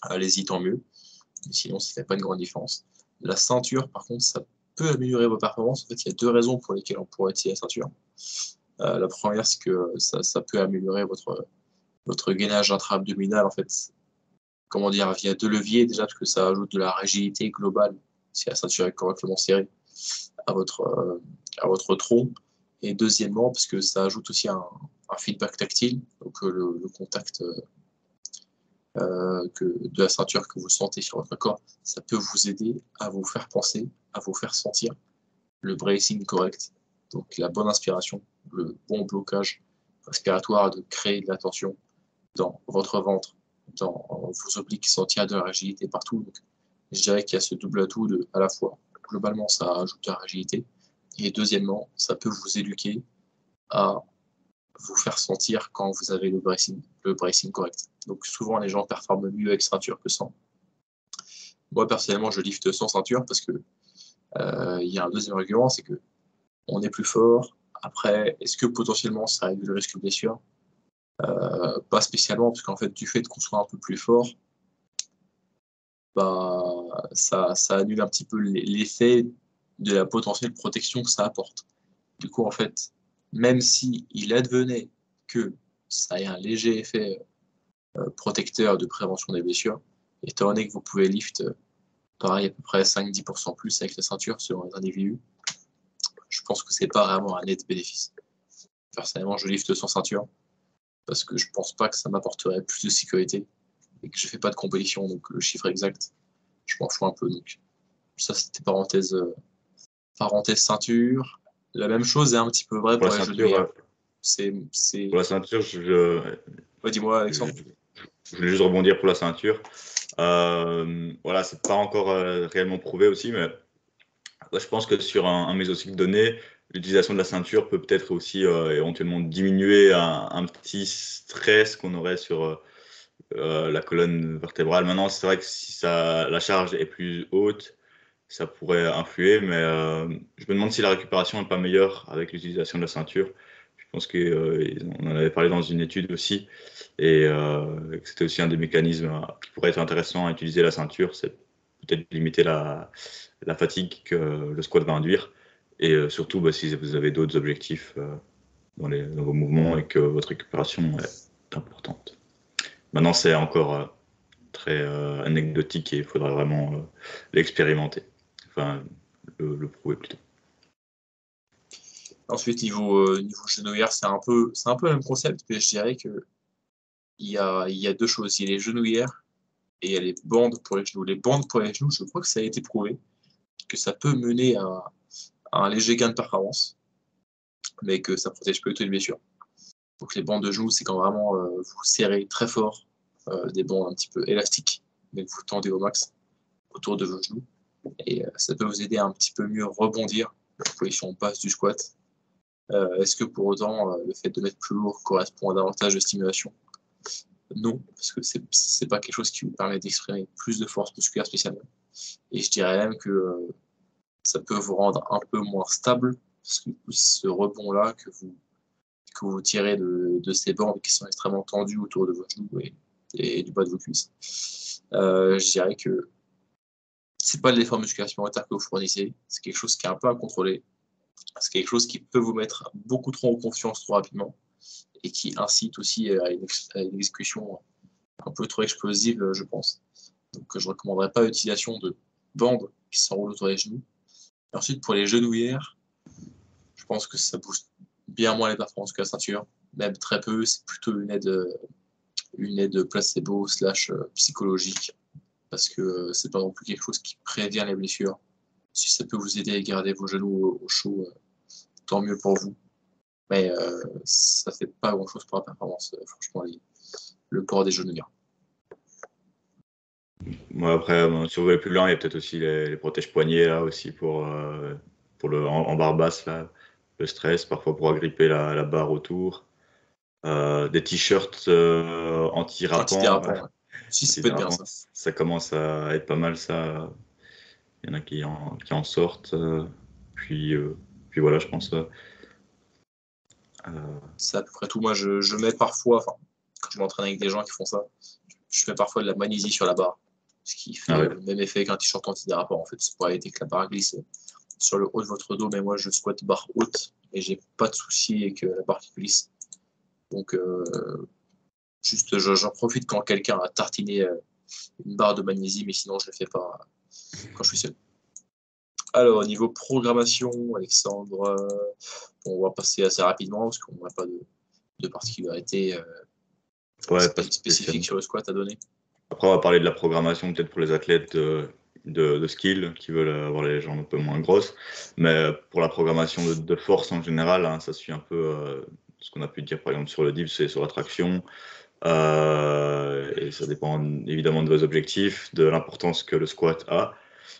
allez-y, tant mieux. Mais sinon, ça fait pas une grande différence. La ceinture, par contre, ça peut améliorer vos performances. En fait, il y a 2 raisons pour lesquelles on pourrait utiliser la ceinture. La première, c'est que ça peut améliorer votre gainage intra-abdominal, en fait. Comment dire, via 2 leviers, déjà, parce que ça ajoute de la rigidité globale, si la ceinture est correctement serrée, à votre tronc. Et deuxièmement, parce que ça ajoute aussi un feedback tactile, donc le contact de la ceinture que vous sentez sur votre corps, ça peut vous aider à vous faire penser, à vous faire sentir le bracing correct, donc la bonne inspiration, le bon blocage respiratoire, de créer de la tension dans votre ventre vos obliques sentir de la rigidité partout. Donc, je dirais qu'il y a ce double atout de, à la fois, globalement, ça ajoute de la rigidité, et deuxièmement, ça peut vous éduquer à vous faire sentir quand vous avez le bracing correct. Donc souvent, les gens performent mieux avec ceinture que sans. Moi, personnellement, je lift sans ceinture parce que il y a un deuxième argument, c'est que on est plus fort. Après, est-ce que potentiellement ça réduit le risque de blessure? Pas spécialement, parce qu'en fait, du fait qu'on soit un peu plus fort, bah, ça annule un petit peu l'effet de la potentielle protection que ça apporte. Du coup, en fait, même si il advenait que ça ait un léger effet protecteur de prévention des blessures, étant donné que vous pouvez lift pareil à peu près 5-10% plus avec la ceinture selon les individus, je pense que c'est pas vraiment un net bénéfice. Personnellement, je lift sans ceinture parce que je pense pas que ça m'apporterait plus de sécurité et que je fais pas de compétition, donc le chiffre exact, je m'en fous un peu. Donc ça, c'était parenthèse ceinture. La même chose est un petit peu vrai Pour pour la les ceinture, genouillères. C'est... pour la ceinture, Ouais, dis-moi, Alexandre. je voulais juste rebondir pour la ceinture. Voilà, c'est pas encore réellement prouvé aussi, mais je pense que sur un mésocycle donné, l'utilisation de la ceinture peut peut-être aussi éventuellement diminuer un petit stress qu'on aurait sur la colonne vertébrale. Maintenant, c'est vrai que si la charge est plus haute, ça pourrait influer, mais je me demande si la récupération n'est pas meilleure avec l'utilisation de la ceinture. Je pense qu'on en avait parlé dans une étude aussi, et que c'était aussi un des mécanismes qui pourrait être intéressant à utiliser la ceinture, c'est peut-être limiter la fatigue que le squat va induire, et surtout si vous avez d'autres objectifs dans vos mouvements et que votre récupération est importante. Maintenant, c'est encore très anecdotique et il faudra vraiment l'expérimenter. Enfin, le prouver plutôt. Ensuite, niveau genouillère, c'est un peu le même concept, mais je dirais que il y a deux choses. Il y a les genouillères et il y a les bandes pour les genoux. Les bandes pour les genoux, je crois que ça a été prouvé, que ça peut mener à un léger gain de performance, mais que ça protège pas du tout les blessures. Donc les bandes de genoux, c'est quand vraiment vous serrez très fort des bandes un petit peu élastiques, mais que vous tendez au max autour de vos genoux. Et ça peut vous aider à un petit peu mieux rebondir en position basse du squat. Est-ce que pour autant le fait de mettre plus lourd correspond à davantage de stimulation? Non, parce que c'est pas quelque chose qui vous permet d'exprimer plus de force musculaire spécialement. Et je dirais même que ça peut vous rendre un peu moins stable, parce que ce rebond-là que vous tirez de ces bandes qui sont extrêmement tendues autour de vos genoux et du bas de vos cuisses. Je dirais que c'est pas de l'effort musculaire supplémentaire que vous fournissez, c'est quelque chose qui est un peu à contrôler. C'est quelque chose qui peut vous mettre beaucoup trop en confiance trop rapidement et qui incite aussi à une exécution un peu trop explosive, je pense. Donc je ne recommanderais pas l'utilisation de bandes qui s'enroulent autour des genoux. Et ensuite, pour les genouillères, je pense que ça booste bien moins les performances que la ceinture, même très peu, c'est plutôt une aide placebo / psychologique, parce que c'est pas non plus quelque chose qui prévient les blessures. Si ça peut vous aider à garder vos genoux au chaud, tant mieux pour vous. Mais ça fait pas grand chose pour la performance, franchement, le port des genouillères. Moi, après, si vous voulez plus loin, il y a peut-être aussi les protèges poignets là aussi pour en barre basse là, le stress, parfois pour agripper la barre autour. Des t-shirts anti-rapants. Antidérapant, ouais. Si, ça peut être bien ça. Ça commence à être pas mal ça. Il y en a qui en sortent. Puis voilà, je pense. C'est à peu près tout. Moi, je mets parfois, quand je m'entraîne avec des gens qui font ça, je mets parfois de la magnésie sur la barre, ce qui fait le même effet qu'un t-shirt antidérapant. En fait, c'est pour éviter que la barre glisse sur le haut de votre dos, mais moi, je squatte barre haute et j'ai pas de souci avec la barre qui glisse. Donc, juste, j'en profite quand quelqu'un a tartiné une barre de magnésie, mais sinon, je le fais pas quand je suis seul. Alors, au niveau programmation, Alexandre, on va passer assez rapidement parce qu'on n'a pas de particularité spécifique sur le squat à donner. Après, on va parler de la programmation peut-être pour les athlètes de skill qui veulent avoir les jambes un peu moins grosses. Mais pour la programmation de force en général, hein, ça suit un peu ce qu'on a pu dire par exemple sur le dips et sur la traction. Et ça dépend évidemment de vos objectifs, de l'importance que le squat a.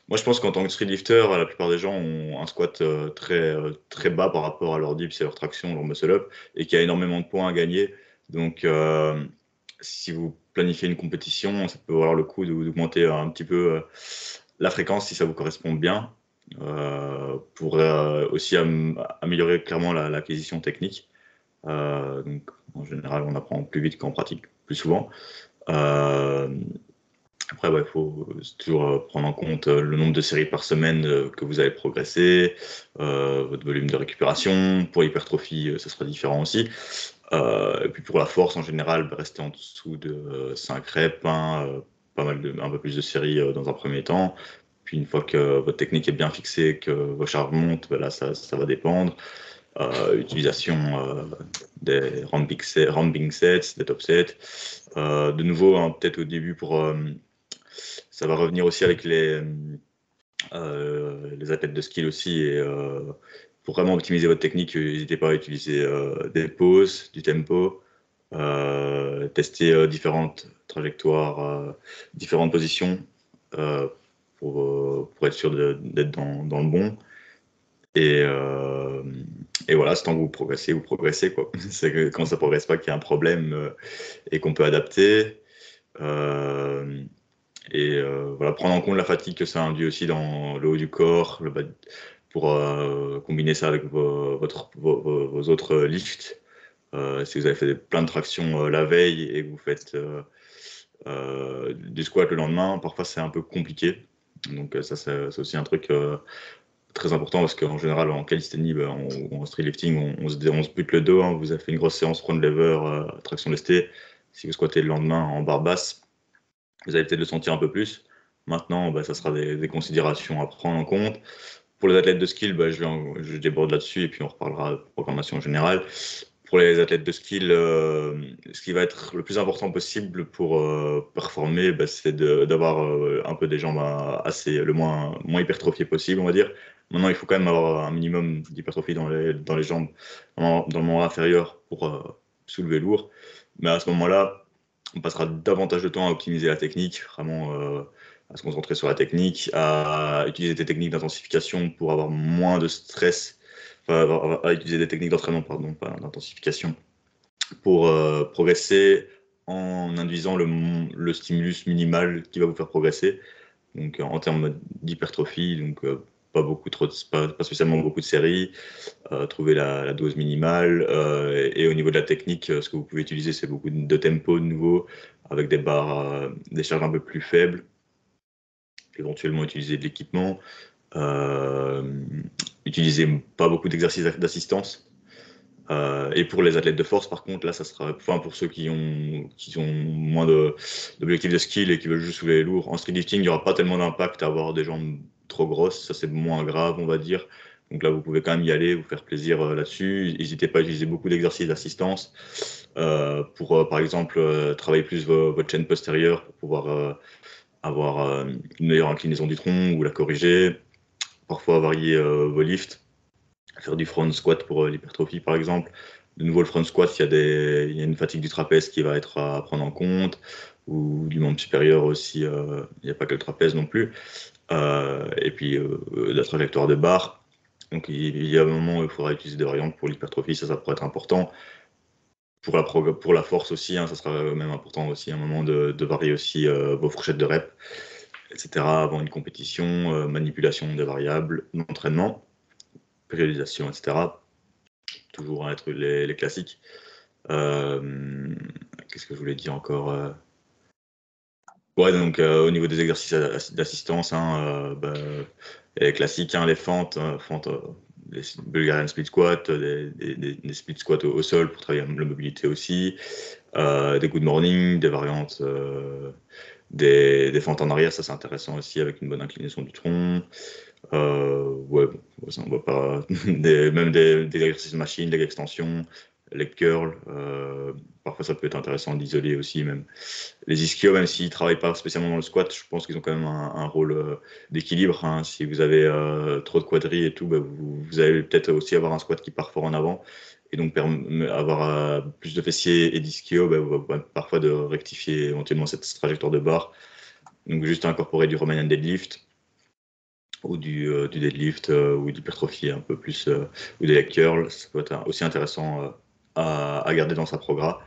Moi, je pense qu'en tant que street lifter, la plupart des gens ont un squat très bas par rapport à leur dips et leur traction, leur muscle up, et qu'il y a énormément de points à gagner. Donc, si vous planifiez une compétition, ça peut valoir le coup d'augmenter un petit peu la fréquence si ça vous correspond bien, pour aussi améliorer clairement l'acquisition technique. Donc, en général, on apprend plus vite quand on pratique plus souvent. Après, il faut toujours prendre en compte le nombre de séries par semaine que vous allez progresser, votre volume de récupération. Pour l'hypertrophie, ce sera différent aussi. Et puis pour la force, en général, rester en dessous de 5 reps, un peu plus de séries dans un premier temps. Puis une fois que votre technique est bien fixée, que vos charges montent, là, ça va dépendre. Utilisation des ramping sets, des top sets. De nouveau, hein, peut-être au début, ça va revenir aussi avec les athlètes de skill aussi. Et pour vraiment optimiser votre technique, n'hésitez pas à utiliser des pauses, du tempo, tester différentes trajectoires, différentes positions pour être sûr d'être dans le bon. Et voilà, c'est tant que vous progressez, quoi. C'est que quand ça progresse pas qu'il y a un problème et qu'on peut adapter. Voilà, prendre en compte la fatigue que ça induit aussi dans le haut du corps, pour combiner ça avec vos autres lifts. Si vous avez fait plein de tractions la veille et que vous faites du squat le lendemain, parfois c'est un peu compliqué. Donc ça, c'est aussi un truc très important parce qu'en général, en calisthénie ou en streetlifting, on se bute le dos. Hein. Vous avez fait une grosse séance front lever, traction lestée. Si vous squattez le lendemain en barre basse, vous allez peut-être le sentir un peu plus. Maintenant, ça sera des considérations à prendre en compte. Pour les athlètes de skill, je déborde là-dessus et puis on reparlera de programmation générale. Pour les athlètes de skill, ce qui va être le plus important possible pour performer, c'est d'avoir un peu des jambes le moins hypertrophiées possible, on va dire. Maintenant, il faut quand même avoir un minimum d'hypertrophie dans les jambes, dans le membre inférieur pour soulever lourd. Mais à ce moment-là, on passera davantage de temps à optimiser la technique, vraiment à se concentrer sur la technique, à utiliser des techniques d'intensification pour avoir moins de stress, à utiliser des techniques d'entraînement, pardon, pas d'intensification, pour progresser en induisant le stimulus minimal qui va vous faire progresser. Donc en termes d'hypertrophie, donc pas spécialement beaucoup de séries, trouver la dose minimale. Et au niveau de la technique, ce que vous pouvez utiliser, c'est beaucoup de tempo de nouveau, avec des barres, des charges un peu plus faibles. Éventuellement utiliser de l'équipement. Utiliser pas beaucoup d'exercices d'assistance. Et pour les athlètes de force, par contre, là, ça sera, pour ceux qui ont moins d'objectifs de skill et qui veulent juste soulever les lourds, en streetlifting, il n'y aura pas tellement d'impact à avoir des jambes trop grosses, ça c'est moins grave, on va dire. Donc là, vous pouvez quand même y aller, vous faire plaisir là-dessus. N'hésitez pas à utiliser beaucoup d'exercices d'assistance pour, par exemple, travailler plus votre chaîne postérieure pour pouvoir avoir une meilleure inclinaison du tronc ou la corriger. Parfois, varier vos lifts. Faire du front squat pour l'hypertrophie par exemple. De nouveau, le front squat, il y a une fatigue du trapèze qui va être à prendre en compte, ou du membre supérieur aussi, il n'y a pas que le trapèze non plus. Et puis la trajectoire de barre. Donc il y a un moment où il faudra utiliser des variantes pour l'hypertrophie, ça pourrait être important. Pour la force aussi, hein, ça sera même important aussi à un moment de varier aussi vos fourchettes de reps, etc. avant une compétition, manipulation des variables, d'entraînement, périodisation, etc. Toujours être les classiques. Qu'est-ce que je voulais dire encore Ouais, donc au niveau des exercices d'assistance, hein, les classiques, hein, les fentes, les Bulgarian split squat, des split squats au sol pour travailler la mobilité aussi, des good morning, des variantes, des fentes en arrière, ça c'est intéressant aussi avec une bonne inclinaison du tronc. Ouais, bon, ça, on voit pas même des exercices de machine, des extensions, leg curl. Parfois, ça peut être intéressant d'isoler aussi, même les ischios, même s'ils travaillent pas spécialement dans le squat, je pense qu'ils ont quand même un rôle d'équilibre. Hein. Si vous avez trop de quadris et tout, vous allez peut-être aussi avoir un squat qui part fort en avant et donc avoir plus de fessiers et d'ischio, parfois de rectifier éventuellement cette trajectoire de barre. Donc juste incorporer du Romanian deadlift ou du deadlift ou d'hypertrophie un peu plus, ou des leg curls, ça peut être aussi intéressant à garder dans sa progra,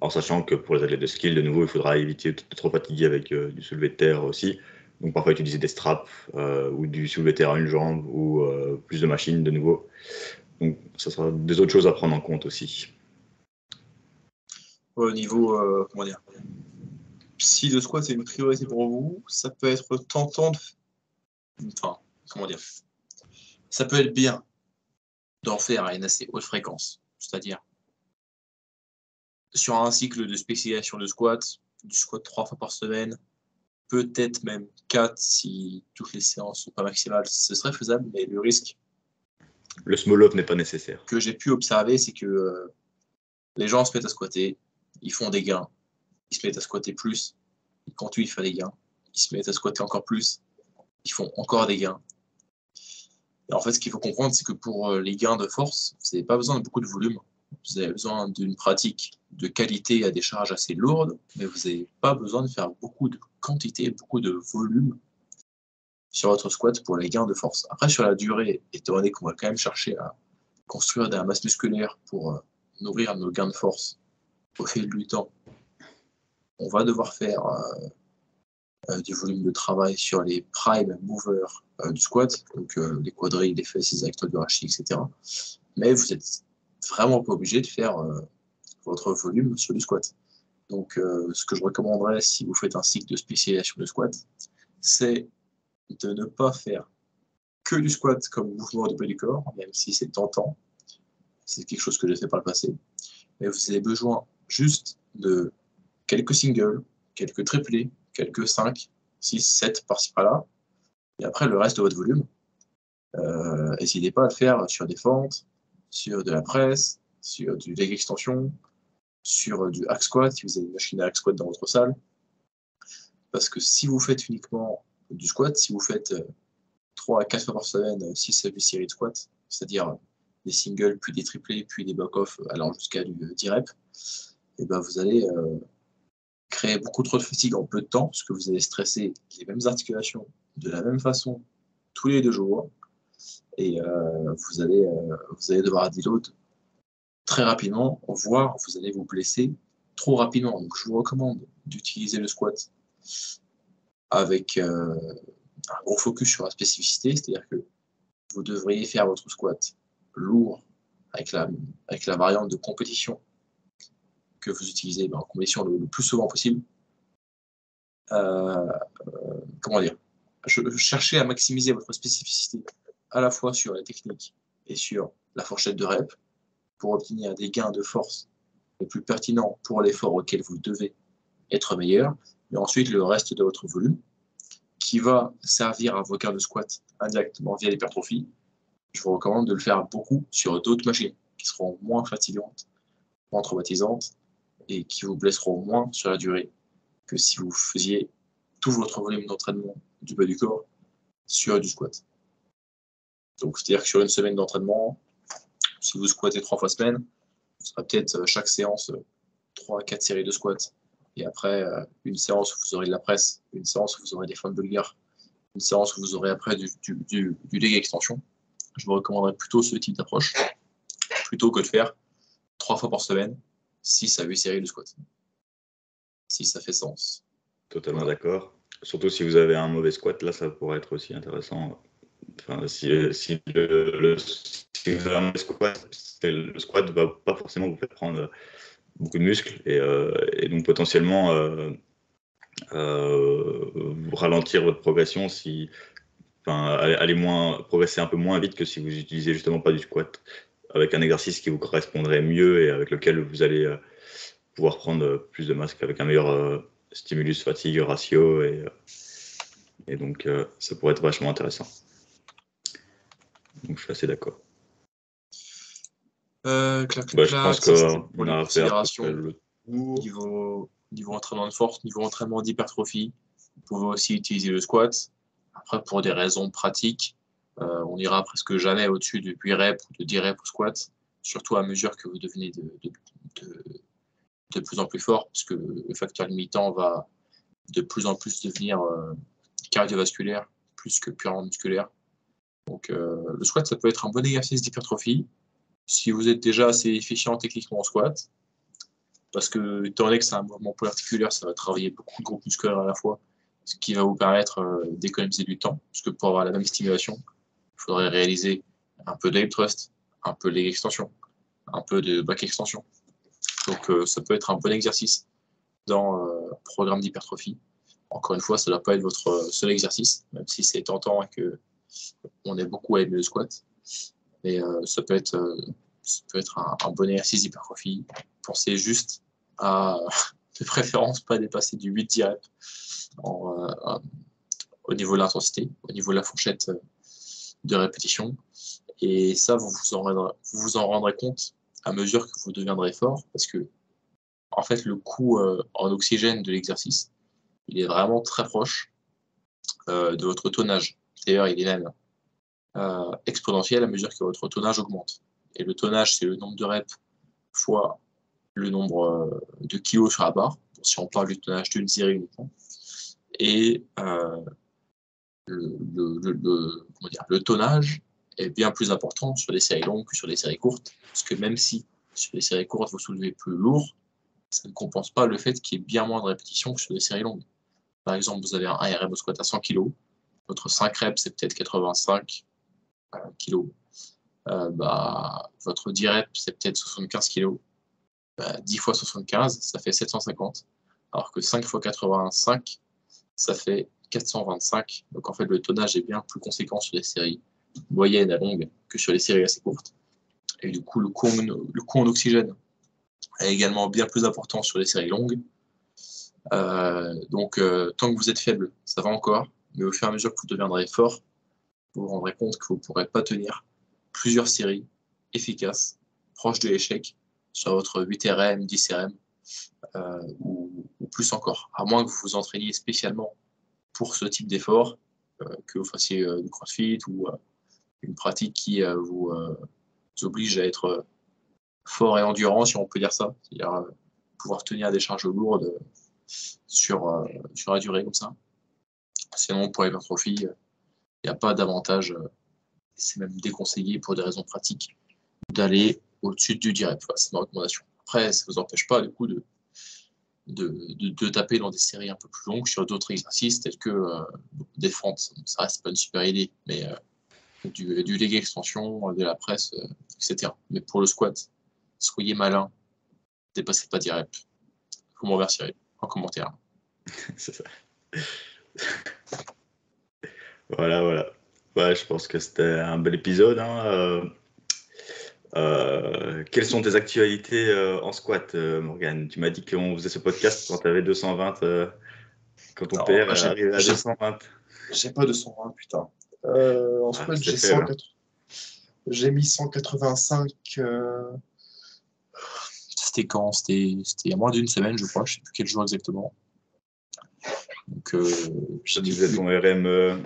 en sachant que pour les athlètes de skill, de nouveau, il faudra éviter de trop fatiguer avec du soulevé de terre aussi. Donc parfois utiliser des straps ou du soulevé de terre à une jambe ou plus de machines de nouveau. Donc ça sera des autres choses à prendre en compte aussi. Au niveau, comment dire, si le squat est une priorité pour vous, ça peut être tentant enfin, comment dire, ça peut être bien d'en faire à une assez haute fréquence. C'est-à-dire, sur un cycle de spécialisation de squat, du squat 3 fois par semaine, peut-être même 4 si toutes les séances sont pas maximales, ce serait faisable, mais le risque. Le small up n'est pas nécessaire. Que j'ai pu observer, c'est que les gens se mettent à squatter, ils font des gains, ils se mettent à squatter plus, ils continuent de faire des gains, ils se mettent à squatter encore plus, ils font encore des gains. Et en fait, ce qu'il faut comprendre, c'est que pour les gains de force, vous n'avez pas besoin de beaucoup de volume. Vous avez besoin d'une pratique de qualité à des charges assez lourdes, mais vous n'avez pas besoin de faire beaucoup de quantité, beaucoup de volume sur votre squat pour les gains de force. Après, sur la durée, étant donné qu'on va quand même chercher à construire de la masse musculaire pour nourrir nos gains de force au fil du temps, on va devoir faire du volume de travail sur les prime movers du squat, donc les quadrilles, les fesses, les acteurs du rachis, etc. Mais vous n'êtes vraiment pas obligé de faire votre volume sur du squat. Donc ce que je recommanderais si vous faites un cycle de spécialisation de squat, c'est de ne pas faire que du squat comme mouvement de bas du corps, même si c'est tentant. C'est quelque chose que j'ai fait par le passé. Mais vous avez besoin juste de quelques singles, quelques triplés, quelques 5, 6, 7 par-ci par-là. Et après, le reste de votre volume, n'hésitez pas à le faire sur des fentes, sur de la presse, sur du leg extension, sur du hack squat, si vous avez une machine à hack squat dans votre salle. Parce que si vous faites uniquement du squat, si vous faites 3 à 4 fois par semaine, 6 à 8 séries de squat, c'est-à-dire des singles, puis des triplés, puis des back-off, allant jusqu'à du 10 reps, et ben vous allez créer beaucoup trop de fatigue en peu de temps, parce que vous allez stresser les mêmes articulations de la même façon tous les 2 jours, et vous allez devoir deload très rapidement, voire vous allez vous blesser trop rapidement. Donc je vous recommande d'utiliser le squat avec un gros focus sur la spécificité, c'est-à-dire que vous devriez faire votre squat lourd avec la variante de compétition que vous utilisez en compétition le plus souvent possible. Comment dire, cherchez à maximiser votre spécificité à la fois sur la technique et sur la fourchette de rep pour obtenir des gains de force les plus pertinents pour l'effort auquel vous devez être meilleur, mais ensuite le reste de votre volume qui va servir à vos gains de squat indirectement via l'hypertrophie. Je vous recommande de le faire beaucoup sur d'autres machines qui seront moins fatigantes, moins traumatisantes et qui vous blesseront moins sur la durée que si vous faisiez tout votre volume d'entraînement du bas du corps sur du squat. Donc, c'est-à-dire que sur une semaine d'entraînement, si vous squattez 3 fois semaine, ce sera peut-être chaque séance 3 à 4 séries de squats. Et après, une séance où vous aurez de la presse, une séance où vous aurez des feintes bulgares, une séance où vous aurez après du leg extension. Je vous recommanderais plutôt ce type d'approche, plutôt que de faire 3 fois par semaine, 6 à 8 séries de squats. Si ça fait sens. Totalement d'accord. Surtout si vous avez un mauvais squat, là, ça pourrait être aussi intéressant. Enfin, si vous avez un mauvais squat, le squat ne va pas forcément vous faire prendre beaucoup de muscles et donc potentiellement ralentir votre progression progresser un peu moins vite que si vous utilisez justement pas du squat avec un exercice qui vous correspondrait mieux et avec lequel vous allez pouvoir prendre plus de masse avec un meilleur stimulus fatigue ratio et donc ça pourrait être vachement intéressant. Donc je suis assez d'accord. Je pense qu'on a fait à peu près le tour. Niveau entraînement de force, niveau entraînement d'hypertrophie, vous pouvez aussi utiliser le squat. Après, pour des raisons pratiques, on ira presque jamais au-dessus de 8 reps ou de 10 reps au squat. surtout à mesure que vous devenez de plus en plus fort, parce que le facteur limitant va de plus en plus devenir cardiovasculaire, plus que purement musculaire. Donc le squat, ça peut être un bon exercice d'hypertrophie, si vous êtes déjà assez efficient techniquement en squat, parce que étant donné que c'est un mouvement polyarticulaire, ça va travailler beaucoup de groupes musculaires à la fois, ce qui va vous permettre d'économiser du temps, parce que pour avoir la même stimulation, il faudrait réaliser un peu de hip thrust, un peu de leg extension, un peu de back extension. Donc ça peut être un bon exercice dans un programme d'hypertrophie. Encore une fois, ça ne doit pas être votre seul exercice, même si c'est tentant et qu'on est beaucoup à aimer le squat. Mais ça peut être un bon exercice d'hypertrophie. Pensez juste à, de préférence, pas dépasser du 8-10 reps au niveau de l'intensité, au niveau de la fourchette de répétition. Et ça, vous vous en rendrez compte à mesure que vous deviendrez fort, parce que en fait, le coût en oxygène de l'exercice, il est vraiment très proche de votre tonnage. D'ailleurs, il est même exponentiel à mesure que votre tonnage augmente. Et le tonnage, c'est le nombre de reps fois le nombre de kilos sur la barre, si on parle du tonnage d'une série uniquement. Et le tonnage est bien plus important sur les séries longues que sur les séries courtes, parce que même si sur les séries courtes vous soulevez plus lourd, ça ne compense pas le fait qu'il y ait bien moins de répétitions que sur les séries longues. Par exemple, vous avez un RM au squat à 100 kg, votre 5 reps c'est peut-être 85 kg, votre 10 reps c'est peut-être 75 kg, 10 fois 75 ça fait 750, alors que 5 fois 85 ça fait 425. Donc en fait, le tonnage est bien plus conséquent sur les séries moyennes à longues que sur les séries assez courtes. Et du coup, le coût en oxygène est également bien plus important sur les séries longues. Donc, tant que vous êtes faible, ça va encore. Mais au fur et à mesure que vous deviendrez fort, vous vous rendrez compte que vous ne pourrez pas tenir plusieurs séries efficaces, proches de l'échec, sur votre 8 RM, 10 RM, ou plus encore. À moins que vous vous entraîniez spécialement pour ce type d'effort, que vous fassiez du crossfit ou une pratique qui vous oblige à être fort et endurant, si on peut dire ça, c'est-à-dire pouvoir tenir des charges lourdes sur la durée comme ça. Sinon, pour l'hypertrophie, il n'y a pas d'avantage, c'est même déconseillé pour des raisons pratiques, d'aller au-dessus du direct. Voilà, c'est ma recommandation. Après, ça ne vous empêche pas du coup de taper dans des séries un peu plus longues sur d'autres exercices tels que des fentes. Ça reste pas une super idée, mais du leg extension, de la presse, etc. Mais pour le squat, soyez malin, dépassez pas 10 reps. Vous me remercierez en commentaire. C'est ça. Voilà. Ouais, je pense que c'était un bel épisode. Quelles sont tes actualités en squat, Morgane? Tu m'as dit qu'on faisait ce podcast quand tu avais 220, quand ton père arrivait à 220. J'ai pas 220, putain. En squat, j'ai 180. J'ai mis 185. C'était quand? C'était il y a moins d'une semaine, je crois. Je sais plus quel jour exactement. Donc, tu faisais ton RM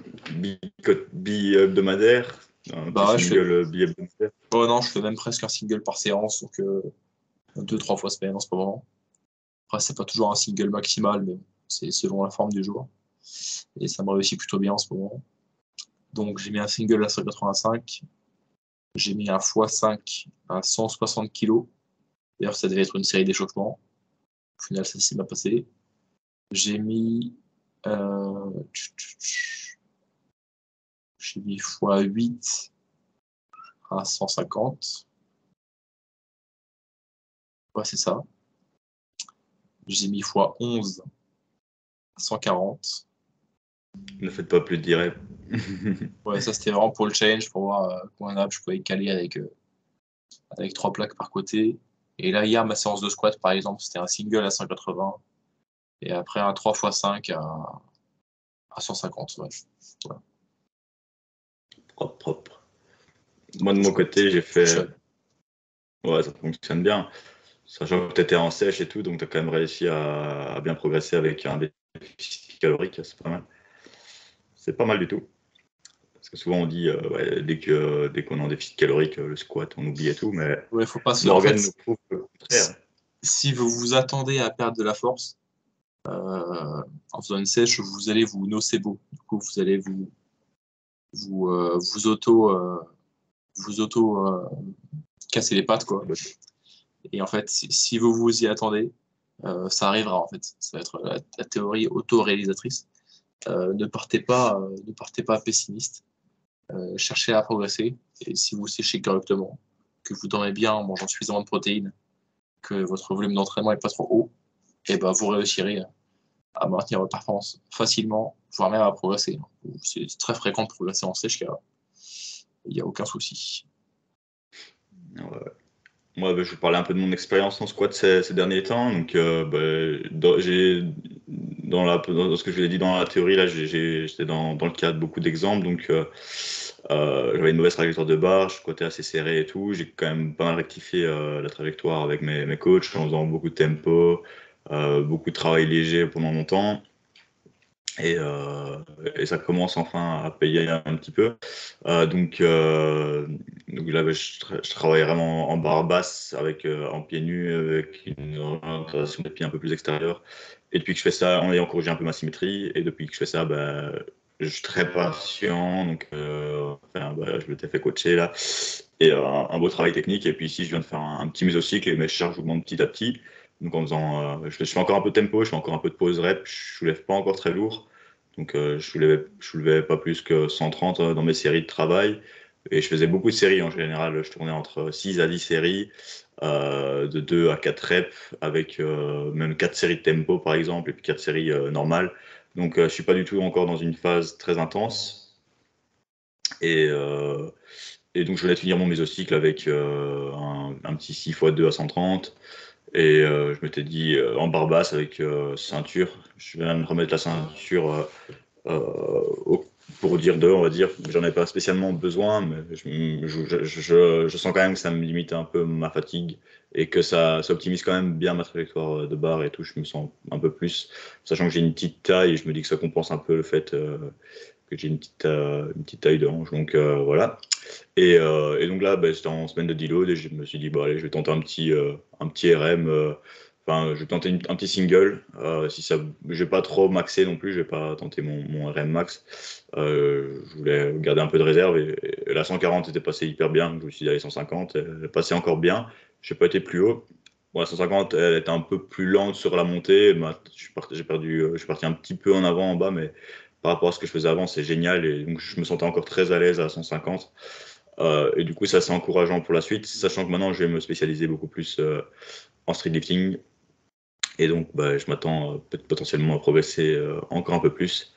bi-hebdomadaire, single bi-hebdomadaire. Oh non, je fais même presque un single par séance, donc 2-3 fois semaine en ce moment. Après, c'est pas toujours un single maximal, mais c'est selon la forme du jour. Et ça me réussit plutôt bien en ce moment. Donc j'ai mis un single à 185. J'ai mis un x5 à 160 kg. D'ailleurs, ça devait être une série d'échauffements. Au final, ça s'est pas passé. J'ai mis x8 à 150. Ouais, c'est ça. J'ai mis x11 à 140. Ne faites pas plus de 10 reps. Ouais, ça c'était vraiment pour le challenge, pour voir combien je pouvais caler avec 3 plaques par côté. Et là, hier, ma séance de squat, par exemple, c'était un single à 180. Et après, un 3x5 à 150. Ouais. Voilà. Propre. Moi, de mon côté, j'ai fait... Ouais, ça fonctionne bien. Sachant que tu étais en sèche et tout, donc tu as quand même réussi à bien progresser avec un déficit calorique, c'est pas mal. C'est pas mal du tout. que souvent on dit ouais, dès qu'on est en déficit calorique, le squat, on oublie et tout, mais Ouais, faut pas se... Morgan nous prouve le contraire. Si vous vous attendez à perdre de la force, en faisant une sèche, vous allez vous nocebo. Du coup, vous allez vous auto casser les pattes, quoi. Et en fait, si vous vous y attendez, ça arrivera, en fait. Ça va être la théorie auto-réalisatrice. Ne partez pas pessimiste. Cherchez à progresser. Et si vous séchez correctement, que vous dormez bien en mangeant suffisamment de protéines, que votre volume d'entraînement n'est pas trop haut, et ben vous réussirez à maintenir votre performance facilement, voire même à progresser. C'est très fréquent de progresser en sèche, car il n'y a aucun souci. Ouais. Moi, je vais parler un peu de mon expérience en squat ces derniers temps. Donc, dans ce que je vous ai dit dans la théorie, là, j'étais dans le cadre de beaucoup d'exemples. Donc, j'avais une mauvaise trajectoire de barre, je squattais assez serré et tout. J'ai quand même pas mal rectifié la trajectoire avec mes coachs en faisant beaucoup de tempo, beaucoup de travail léger pendant longtemps. Et ça commence enfin à payer un petit peu. Donc là, je travaille vraiment en barre basse, en pieds nus, avec une orientation des pieds un peu plus extérieure. Et depuis que je fais ça, en ayant corrigé un peu ma symétrie, et depuis que je fais ça, je suis très patient. Donc je m'étais fait coacher là. Et un beau travail technique. Et puis ici, je viens de faire un petit mésocycle et mes charges augmentent petit à petit. Donc en faisant, je fais encore un peu de tempo, je fais encore un peu de pause rep, je soulève pas encore très lourd. Donc, je soulevais pas plus que 130 dans mes séries de travail. Et je faisais beaucoup de séries en général. Je tournais entre 6 à 10 séries, de 2 à 4 reps, avec même 4 séries de tempo par exemple, et puis 4 séries normales. Donc, je suis pas du tout encore dans une phase très intense. Et donc, je voulais finir mon mésocycle avec un petit 6x2 à 130. Et je m'étais dit, en barre basse avec ceinture, je viens de remettre la ceinture pour dire deux, on va dire. J'en ai pas spécialement besoin, mais je sens quand même que ça me limite un peu ma fatigue et que ça optimise quand même bien ma trajectoire de barre et tout. Je me sens un peu plus, sachant que j'ai une petite taille, je me dis que ça compense un peu le fait que j'ai une petite taille de hanche. Donc voilà. Et donc là, c'était en semaine de deload et je me suis dit, bon, allez, je vais tenter un petit RM. Enfin, je vais tenter un petit single. Si ça, je vais pas trop maxer non plus, je vais pas tenter mon RM max. Je voulais garder un peu de réserve et la 140 était passée hyper bien. Donc je me suis dit, allez, 150, elle est passée encore bien. Je n'ai pas été plus haut. Bon, la 150, elle était un peu plus lente sur la montée. Je suis parti un petit peu en avant, en bas, mais par rapport à ce que je faisais avant, c'est génial. Et donc, je me sentais encore très à l'aise à 150. Et du coup, ça, c'est encourageant pour la suite, sachant que maintenant, je vais me spécialiser beaucoup plus en street lifting. Et donc, je m'attends potentiellement à progresser encore un peu plus.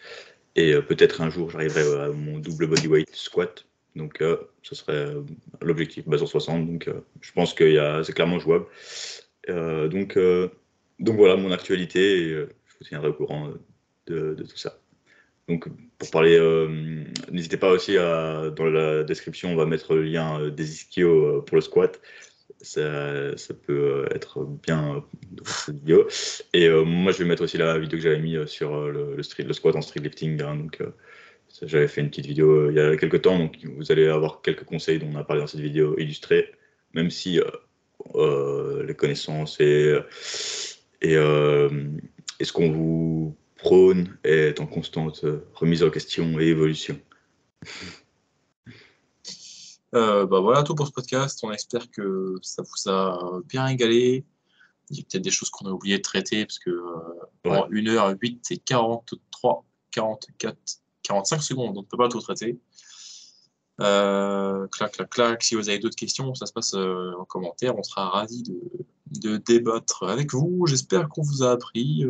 Et peut-être un jour, j'arriverai à mon double bodyweight squat. Donc, ce serait l'objectif, sur 60. Donc, je pense que c'est clairement jouable. Donc voilà mon actualité. Et, je vous tiendrai au courant de tout ça. Donc, pour parler, n'hésitez pas aussi dans la description, on va mettre le lien des ischios pour le squat. Ça peut être bien dans cette vidéo. Et moi, je vais mettre aussi la vidéo que j'avais mis sur le squat en street lifting. Hein, donc, j'avais fait une petite vidéo il y a quelques temps. Donc, vous allez avoir quelques conseils dont on a parlé dans cette vidéo illustrée, même si les connaissances et ce qu'on vous prône est en constante remise en question et évolution. Voilà tout pour ce podcast. On espère que ça vous a bien régalé. Il y a peut-être des choses qu'on a oublié de traiter parce que pendant 1h08 et 43, 44, 45 secondes, on ne peut pas tout traiter. Clac. Si vous avez d'autres questions, ça se passe en commentaire. On sera ravis de débattre avec vous. J'espère qu'on vous a appris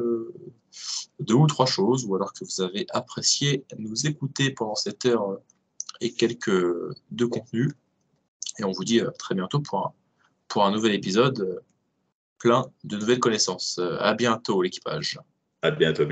2 ou 3 choses, ou alors que vous avez apprécié nous écouter pendant cette heure et quelques de contenu. Et on vous dit à très bientôt pour un nouvel épisode plein de nouvelles connaissances. À bientôt l'équipage. À bientôt.